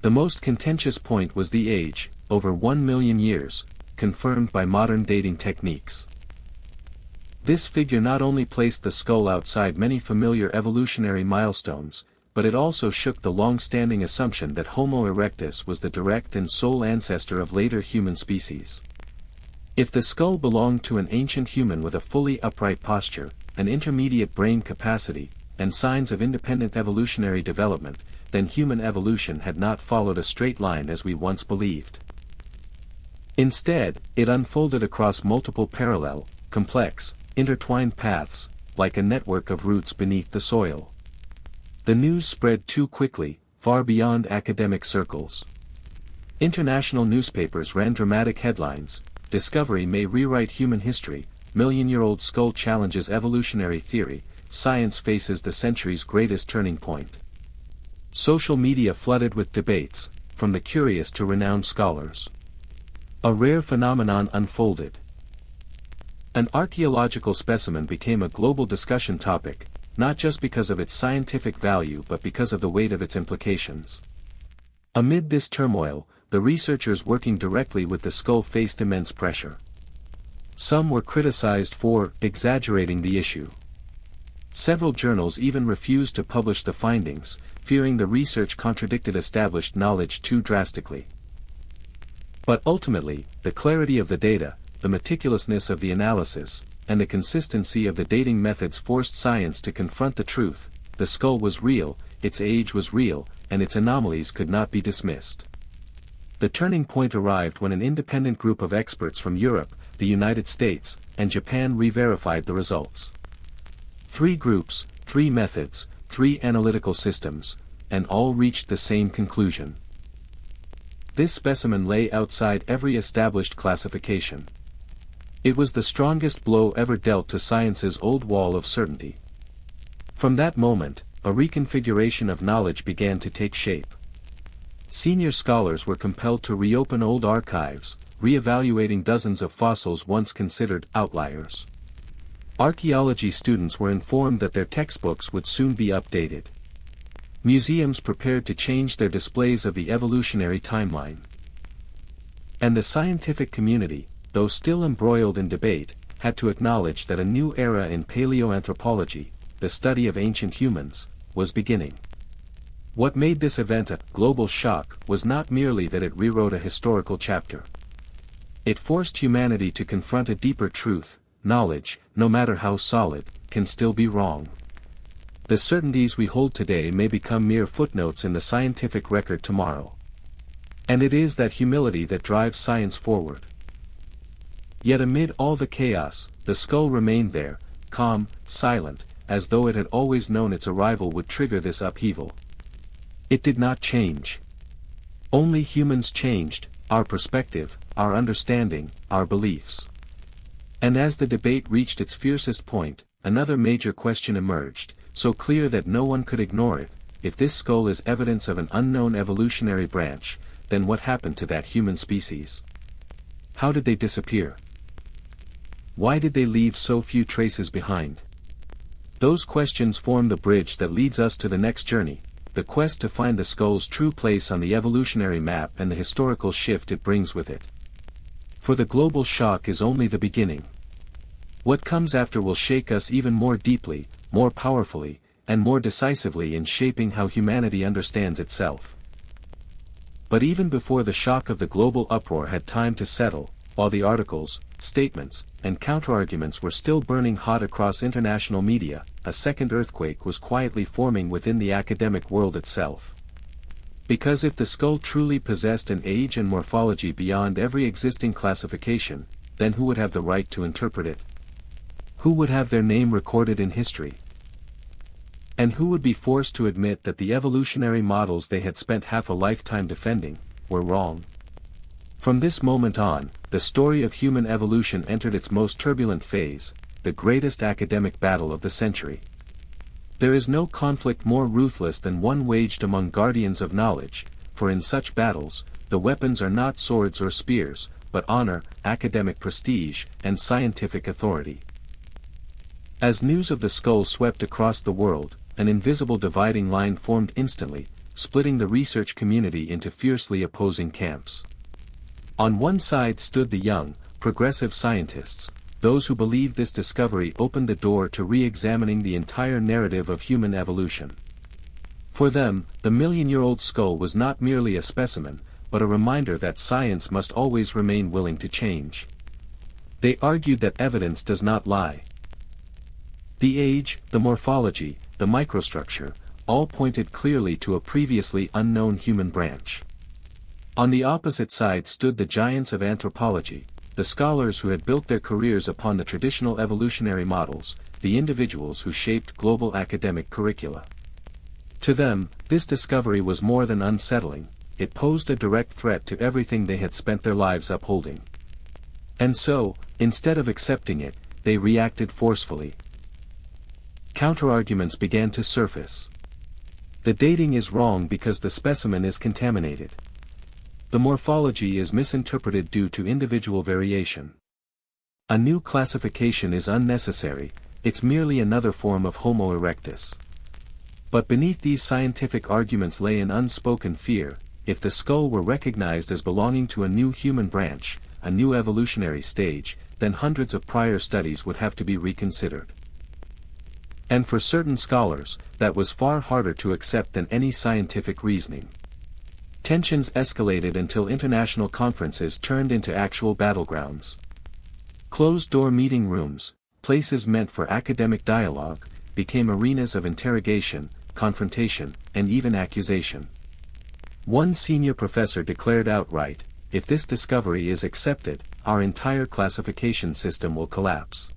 S1: The most contentious point was the age, over 1 million years, confirmed by modern dating techniques. This figure not only placed the skull outside many familiar evolutionary milestones, but it also shook the long-standing assumption that Homo erectus was the direct and sole ancestor of later human species. If the skull belonged to an ancient human with a fully upright posture, an intermediate brain capacity, and signs of independent evolutionary development, then human evolution had not followed a straight line as we once believed. Instead, it unfolded across multiple parallel, complex, intertwined paths, like a network of roots beneath the soil. The news spread too quickly, far beyond academic circles. International newspapers ran dramatic headlines, "Discovery may rewrite human history," "Million-year-old skull challenges evolutionary theory," "Science faces the century's greatest turning point." Social media flooded with debates, from the curious to renowned scholars. A rare phenomenon unfolded. An archaeological specimen became a global discussion topic, not just because of its scientific value but because of the weight of its implications. Amid this turmoil, the researchers working directly with the skull faced immense pressure. Some were criticized for exaggerating the issue. Several journals even refused to publish the findings, fearing the research contradicted established knowledge too drastically. But ultimately, the clarity of the data, the meticulousness of the analysis, and the consistency of the dating methods forced science to confront the truth: the skull was real, its age was real, and its anomalies could not be dismissed. The turning point arrived when an independent group of experts from Europe, the United States, and Japan re-verified the results. 3 groups, 3 methods, 3 analytical systems, and all reached the same conclusion. This specimen lay outside every established classification. It was the strongest blow ever dealt to science's old wall of certainty. From that moment, a reconfiguration of knowledge began to take shape. Senior scholars were compelled to reopen old archives, re-evaluating dozens of fossils once considered outliers. Archaeology students were informed that their textbooks would soon be updated. Museums prepared to change their displays of the evolutionary timeline. And the scientific community, though still embroiled in debate, had to acknowledge that a new era in paleoanthropology, the study of ancient humans, was beginning. What made this event a global shock was not merely that it rewrote a historical chapter. It forced humanity to confront a deeper truth: knowledge, no matter how solid, can still be wrong. The certainties we hold today may become mere footnotes in the scientific record tomorrow. And it is that humility that drives science forward. Yet amid all the chaos, the skull remained there, calm, silent, as though it had always known its arrival would trigger this upheaval. It did not change. Only humans changed, our perspective, our understanding, our beliefs. And as the debate reached its fiercest point, another major question emerged, so clear that no one could ignore it. If this skull is evidence of an unknown evolutionary branch, then what happened to that human species? How did they disappear? Why did they leave so few traces behind? Those questions form the bridge that leads us to the next journey, the quest to find the skull's true place on the evolutionary map and the historical shift it brings with it. For the global shock is only the beginning. What comes after will shake us even more deeply, more powerfully, and more decisively in shaping how humanity understands itself. But even before the shock of the global uproar had time to settle, while the articles, statements, and counterarguments were still burning hot across international media, a second earthquake was quietly forming within the academic world itself. Because if the skull truly possessed an age and morphology beyond every existing classification, then who would have the right to interpret it? Who would have their name recorded in history? And who would be forced to admit that the evolutionary models they had spent half a lifetime defending were wrong? From this moment on, the story of human evolution entered its most turbulent phase, the greatest academic battle of the century. There is no conflict more ruthless than one waged among guardians of knowledge, for in such battles, the weapons are not swords or spears, but honor, academic prestige, and scientific authority. As news of the skull swept across the world, an invisible dividing line formed instantly, splitting the research community into fiercely opposing camps. On one side stood the young, progressive scientists, those who believed this discovery opened the door to re-examining the entire narrative of human evolution. For them, the million-year-old skull was not merely a specimen, but a reminder that science must always remain willing to change. They argued that evidence does not lie. The age, the morphology, the microstructure, all pointed clearly to a previously unknown human branch. On the opposite side stood the giants of anthropology, the scholars who had built their careers upon the traditional evolutionary models, the individuals who shaped global academic curricula. To them, this discovery was more than unsettling, it posed a direct threat to everything they had spent their lives upholding. And so, instead of accepting it, they reacted forcefully. Counterarguments began to surface. The dating is wrong because the specimen is contaminated. The morphology is misinterpreted due to individual variation. A new classification is unnecessary, it's merely another form of Homo erectus. But beneath these scientific arguments lay an unspoken fear: if the skull were recognized as belonging to a new human branch, a new evolutionary stage, then hundreds of prior studies would have to be reconsidered. And for certain scholars, that was far harder to accept than any scientific reasoning. Tensions escalated until international conferences turned into actual battlegrounds. Closed-door meeting rooms, places meant for academic dialogue, became arenas of interrogation, confrontation, and even accusation. One senior professor declared outright, "If this discovery is accepted, our entire classification system will collapse."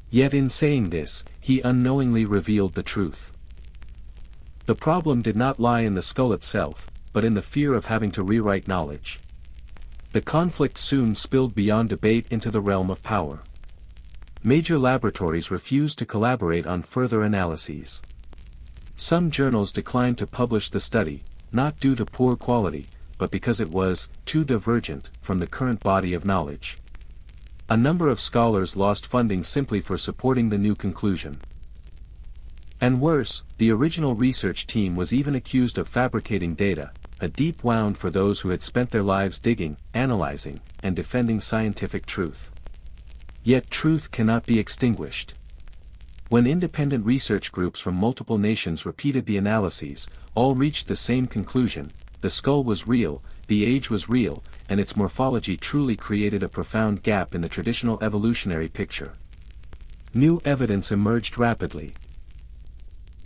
S1: Yet in saying this, he unknowingly revealed the truth. The problem did not lie in the skull itself, but in the fear of having to rewrite knowledge. The conflict soon spilled beyond debate into the realm of power. Major laboratories refused to collaborate on further analyses. Some journals declined to publish the study, not due to poor quality, but because it was too divergent from the current body of knowledge. A number of scholars lost funding simply for supporting the new conclusion. And worse, the original research team was even accused of fabricating data, a deep wound for those who had spent their lives digging, analyzing, and defending scientific truth. Yet truth cannot be extinguished. When independent research groups from multiple nations repeated the analyses, all reached the same conclusion: the skull was real, the age was real, and its morphology truly created a profound gap in the traditional evolutionary picture. New evidence emerged rapidly.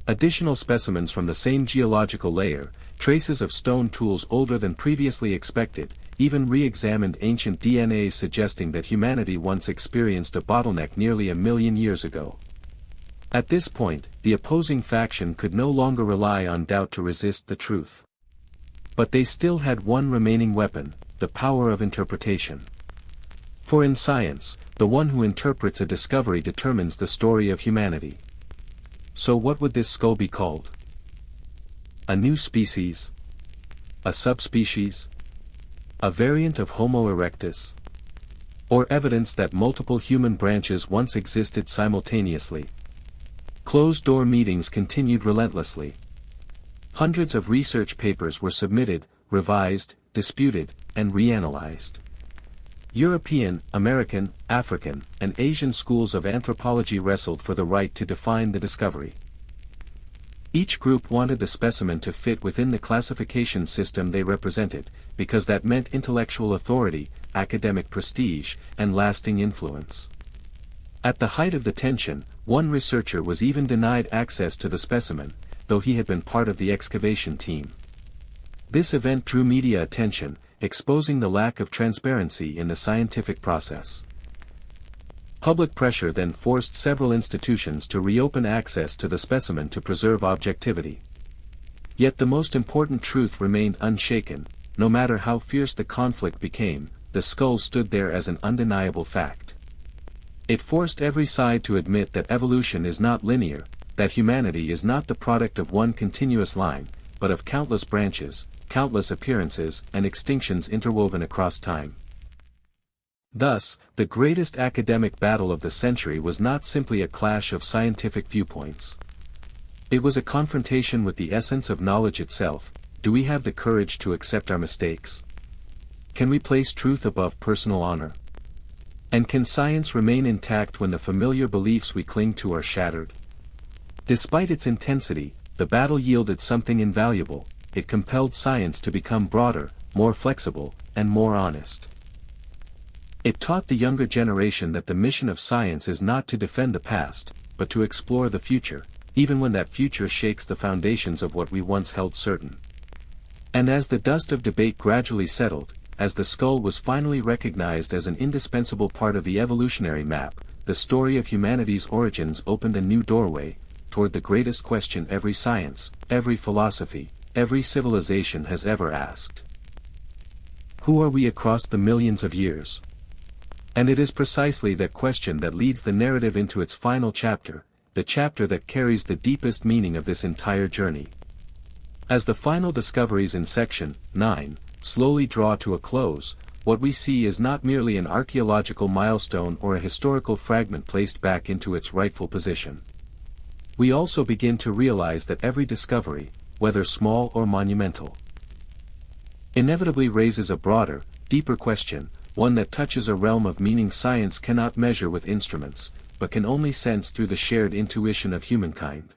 S1: Additional specimens from the same geological layer, traces of stone tools older than previously expected, even re-examined ancient DNA suggesting that humanity once experienced a bottleneck nearly 1 million years ago. At this point, the opposing faction could no longer rely on doubt to resist the truth. But they still had one remaining weapon, the power of interpretation. For in science, the one who interprets a discovery determines the story of humanity. So what would this skull be called? A new species? A subspecies? A variant of Homo erectus? Or evidence that multiple human branches once existed simultaneously? Closed-door meetings continued relentlessly. Hundreds of research papers were submitted, revised, disputed, and reanalyzed. European, American, African, and Asian schools of anthropology wrestled for the right to define the discovery. Each group wanted the specimen to fit within the classification system they represented, because that meant intellectual authority, academic prestige, and lasting influence. At the height of the tension, one researcher was even denied access to the specimen, though he had been part of the excavation team. This event drew media attention, exposing the lack of transparency in the scientific process. Public pressure then forced several institutions to reopen access to the specimen to preserve objectivity. Yet the most important truth remained unshaken. No matter how fierce the conflict became, the skull stood there as an undeniable fact. It forced every side to admit that evolution is not linear, that humanity is not the product of one continuous line, but of countless branches, countless appearances and extinctions interwoven across time. Thus, the greatest academic battle of the century was not simply a clash of scientific viewpoints. It was a confrontation with the essence of knowledge itself. Do we have the courage to accept our mistakes? Can we place truth above personal honor? And can science remain intact when the familiar beliefs we cling to are shattered? Despite its intensity, the battle yielded something invaluable. It compelled science to become broader, more flexible, and more honest. It taught the younger generation that the mission of science is not to defend the past, but to explore the future, even when that future shakes the foundations of what we once held certain. And as the dust of debate gradually settled, as the skull was finally recognized as an indispensable part of the evolutionary map, the story of humanity's origins opened a new doorway toward the greatest question every science, every philosophy, every civilization has ever asked. Who are we across the millions of years? And it is precisely that question that leads the narrative into its final chapter, the chapter that carries the deepest meaning of this entire journey. As the final discoveries in Section 9 slowly draw to a close, what we see is not merely an archaeological milestone or a historical fragment placed back into its rightful position. We also begin to realize that every discovery, whether small or monumental, inevitably raises a broader, deeper question, one that touches a realm of meaning science cannot measure with instruments, but can only sense through the shared intuition of humankind.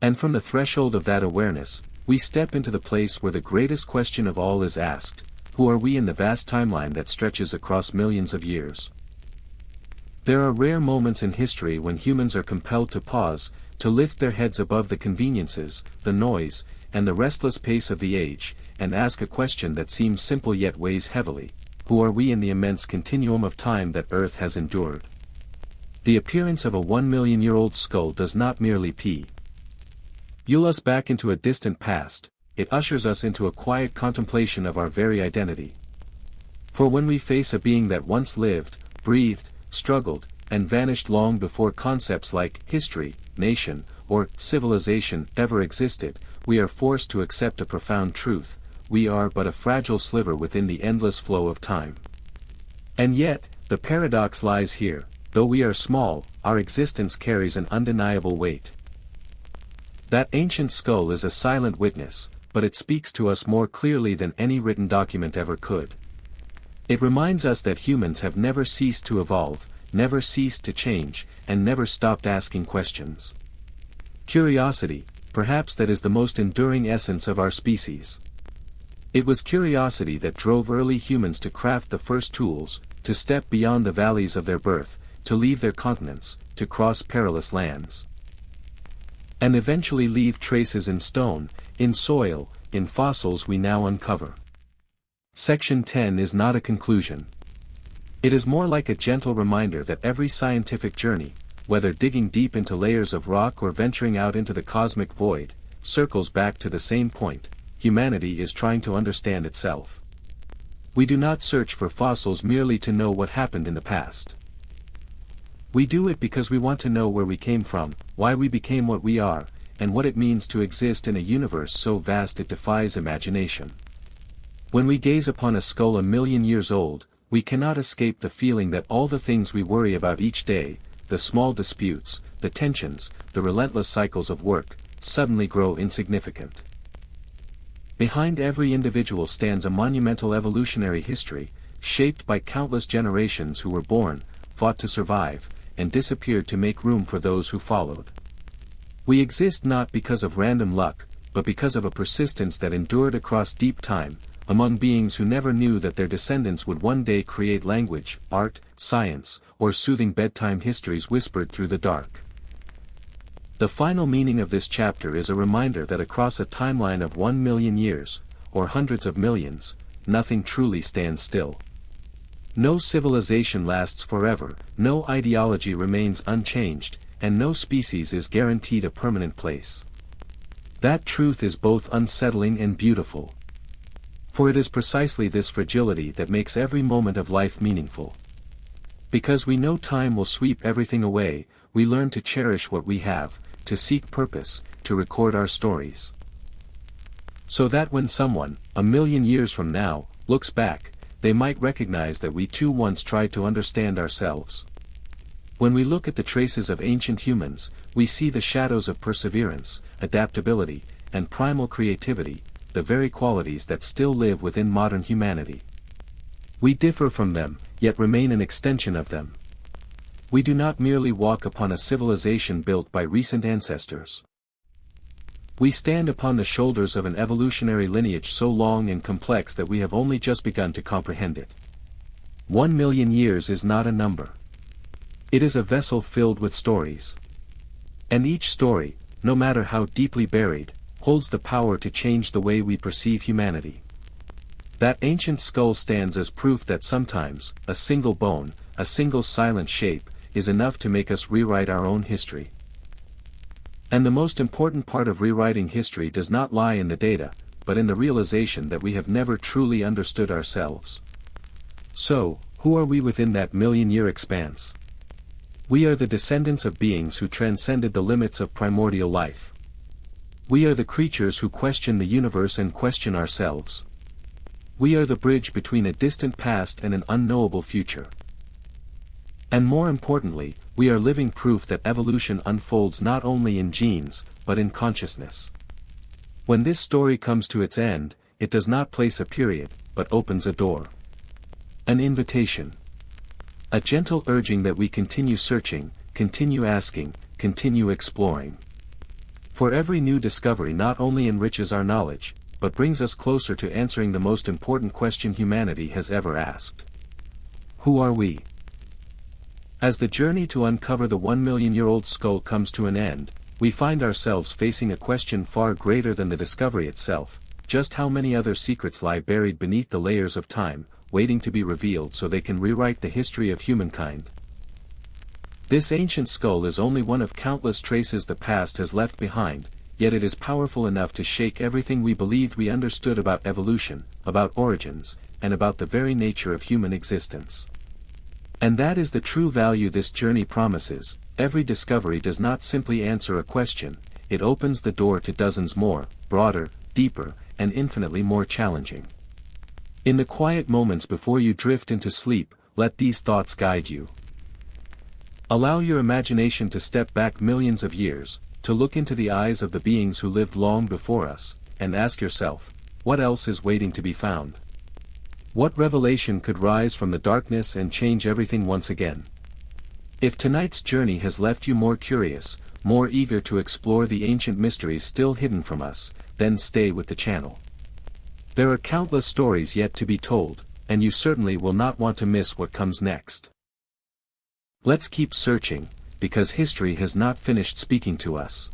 S1: And from the threshold of that awareness, we step into the place where the greatest question of all is asked: who are we in the vast timeline that stretches across millions of years? There are rare moments in history when humans are compelled to pause, to lift their heads above the conveniences, the noise, and the restless pace of the age, and ask a question that seems simple yet weighs heavily: who are we in the immense continuum of time that Earth has endured? The appearance of a 1-million-year-old skull does not merely pull us back into a distant past, it ushers us into a quiet contemplation of our very identity. For when we face a being that once lived, breathed, struggled, and vanished long before concepts like history, nation, or civilization ever existed, we are forced to accept a profound truth: we are but a fragile sliver within the endless flow of time. And yet, the paradox lies here: though we are small, our existence carries an undeniable weight. That ancient skull is a silent witness, but it speaks to us more clearly than any written document ever could. It reminds us that humans have never ceased to evolve, never ceased to change, and never stopped asking questions. Curiosity, perhaps that is the most enduring essence of our species. It was curiosity that drove early humans to craft the first tools, to step beyond the valleys of their birth, to leave their continents, to cross perilous lands, and eventually leave traces in stone, in soil, in fossils we now uncover. Section 10 is not a conclusion. It is more like a gentle reminder that every scientific journey, whether digging deep into layers of rock or venturing out into the cosmic void, circles back to the same point: humanity is trying to understand itself. We do not search for fossils merely to know what happened in the past. We do it because we want to know where we came from, why we became what we are, and what it means to exist in a universe so vast it defies imagination. When we gaze upon a skull 1,000,000 years old, we cannot escape the feeling that all the things we worry about each day, the small disputes, the tensions, the relentless cycles of work, suddenly grow insignificant. Behind every individual stands a monumental evolutionary history, shaped by countless generations who were born, fought to survive, and disappeared to make room for those who followed. We exist not because of random luck, but because of a persistence that endured across deep time, among beings who never knew that their descendants would one day create language, art, science, or soothing bedtime histories whispered through the dark. The final meaning of this chapter is a reminder that across a timeline of 1,000,000 years, or hundreds of millions, nothing truly stands still. No civilization lasts forever, no ideology remains unchanged, and no species is guaranteed a permanent place. That truth is both unsettling and beautiful. For it is precisely this fragility that makes every moment of life meaningful. Because we know time will sweep everything away, we learn to cherish what we have, to seek purpose, to record our stories. So that when someone, 1,000,000 years from now, looks back, they might recognize that we too once tried to understand ourselves. When we look at the traces of ancient humans, we see the shadows of perseverance, adaptability, and primal creativity, the very qualities that still live within modern humanity. We differ from them, yet remain an extension of them. We do not merely walk upon a civilization built by recent ancestors. We stand upon the shoulders of an evolutionary lineage so long and complex that we have only just begun to comprehend it. 1,000,000 years is not a number. It is a vessel filled with stories. And each story, no matter how deeply buried, holds the power to change the way we perceive humanity. That ancient skull stands as proof that sometimes, a single bone, a single silent shape, is enough to make us rewrite our own history. And the most important part of rewriting history does not lie in the data, but in the realization that we have never truly understood ourselves. So, who are we within that 1,000,000-year expanse? We are the descendants of beings who transcended the limits of primordial life. We are the creatures who question the universe and question ourselves. We are the bridge between a distant past and an unknowable future. And more importantly, we are living proof that evolution unfolds not only in genes, but in consciousness. When this story comes to its end, it does not place a period, but opens a door. An invitation. A gentle urging that we continue searching, continue asking, continue exploring. For every new discovery not only enriches our knowledge, but brings us closer to answering the most important question humanity has ever asked. Who are we? As the journey to uncover the 1,000,000-year-old skull comes to an end, we find ourselves facing a question far greater than the discovery itself: just how many other secrets lie buried beneath the layers of time, waiting to be revealed so they can rewrite the history of humankind. This ancient skull is only one of countless traces the past has left behind, yet it is powerful enough to shake everything we believed we understood about evolution, about origins, and about the very nature of human existence. And that is the true value this journey promises. Every discovery does not simply answer a question, it opens the door to dozens more, broader, deeper, and infinitely more challenging. In the quiet moments before you drift into sleep, let these thoughts guide you. Allow your imagination to step back millions of years, to look into the eyes of the beings who lived long before us, and ask yourself, what else is waiting to be found? What revelation could rise from the darkness and change everything once again? If tonight's journey has left you more curious, more eager to explore the ancient mysteries still hidden from us, then stay with the channel. There are countless stories yet to be told, and you certainly will not want to miss what comes next. Let's keep searching, because history has not finished speaking to us.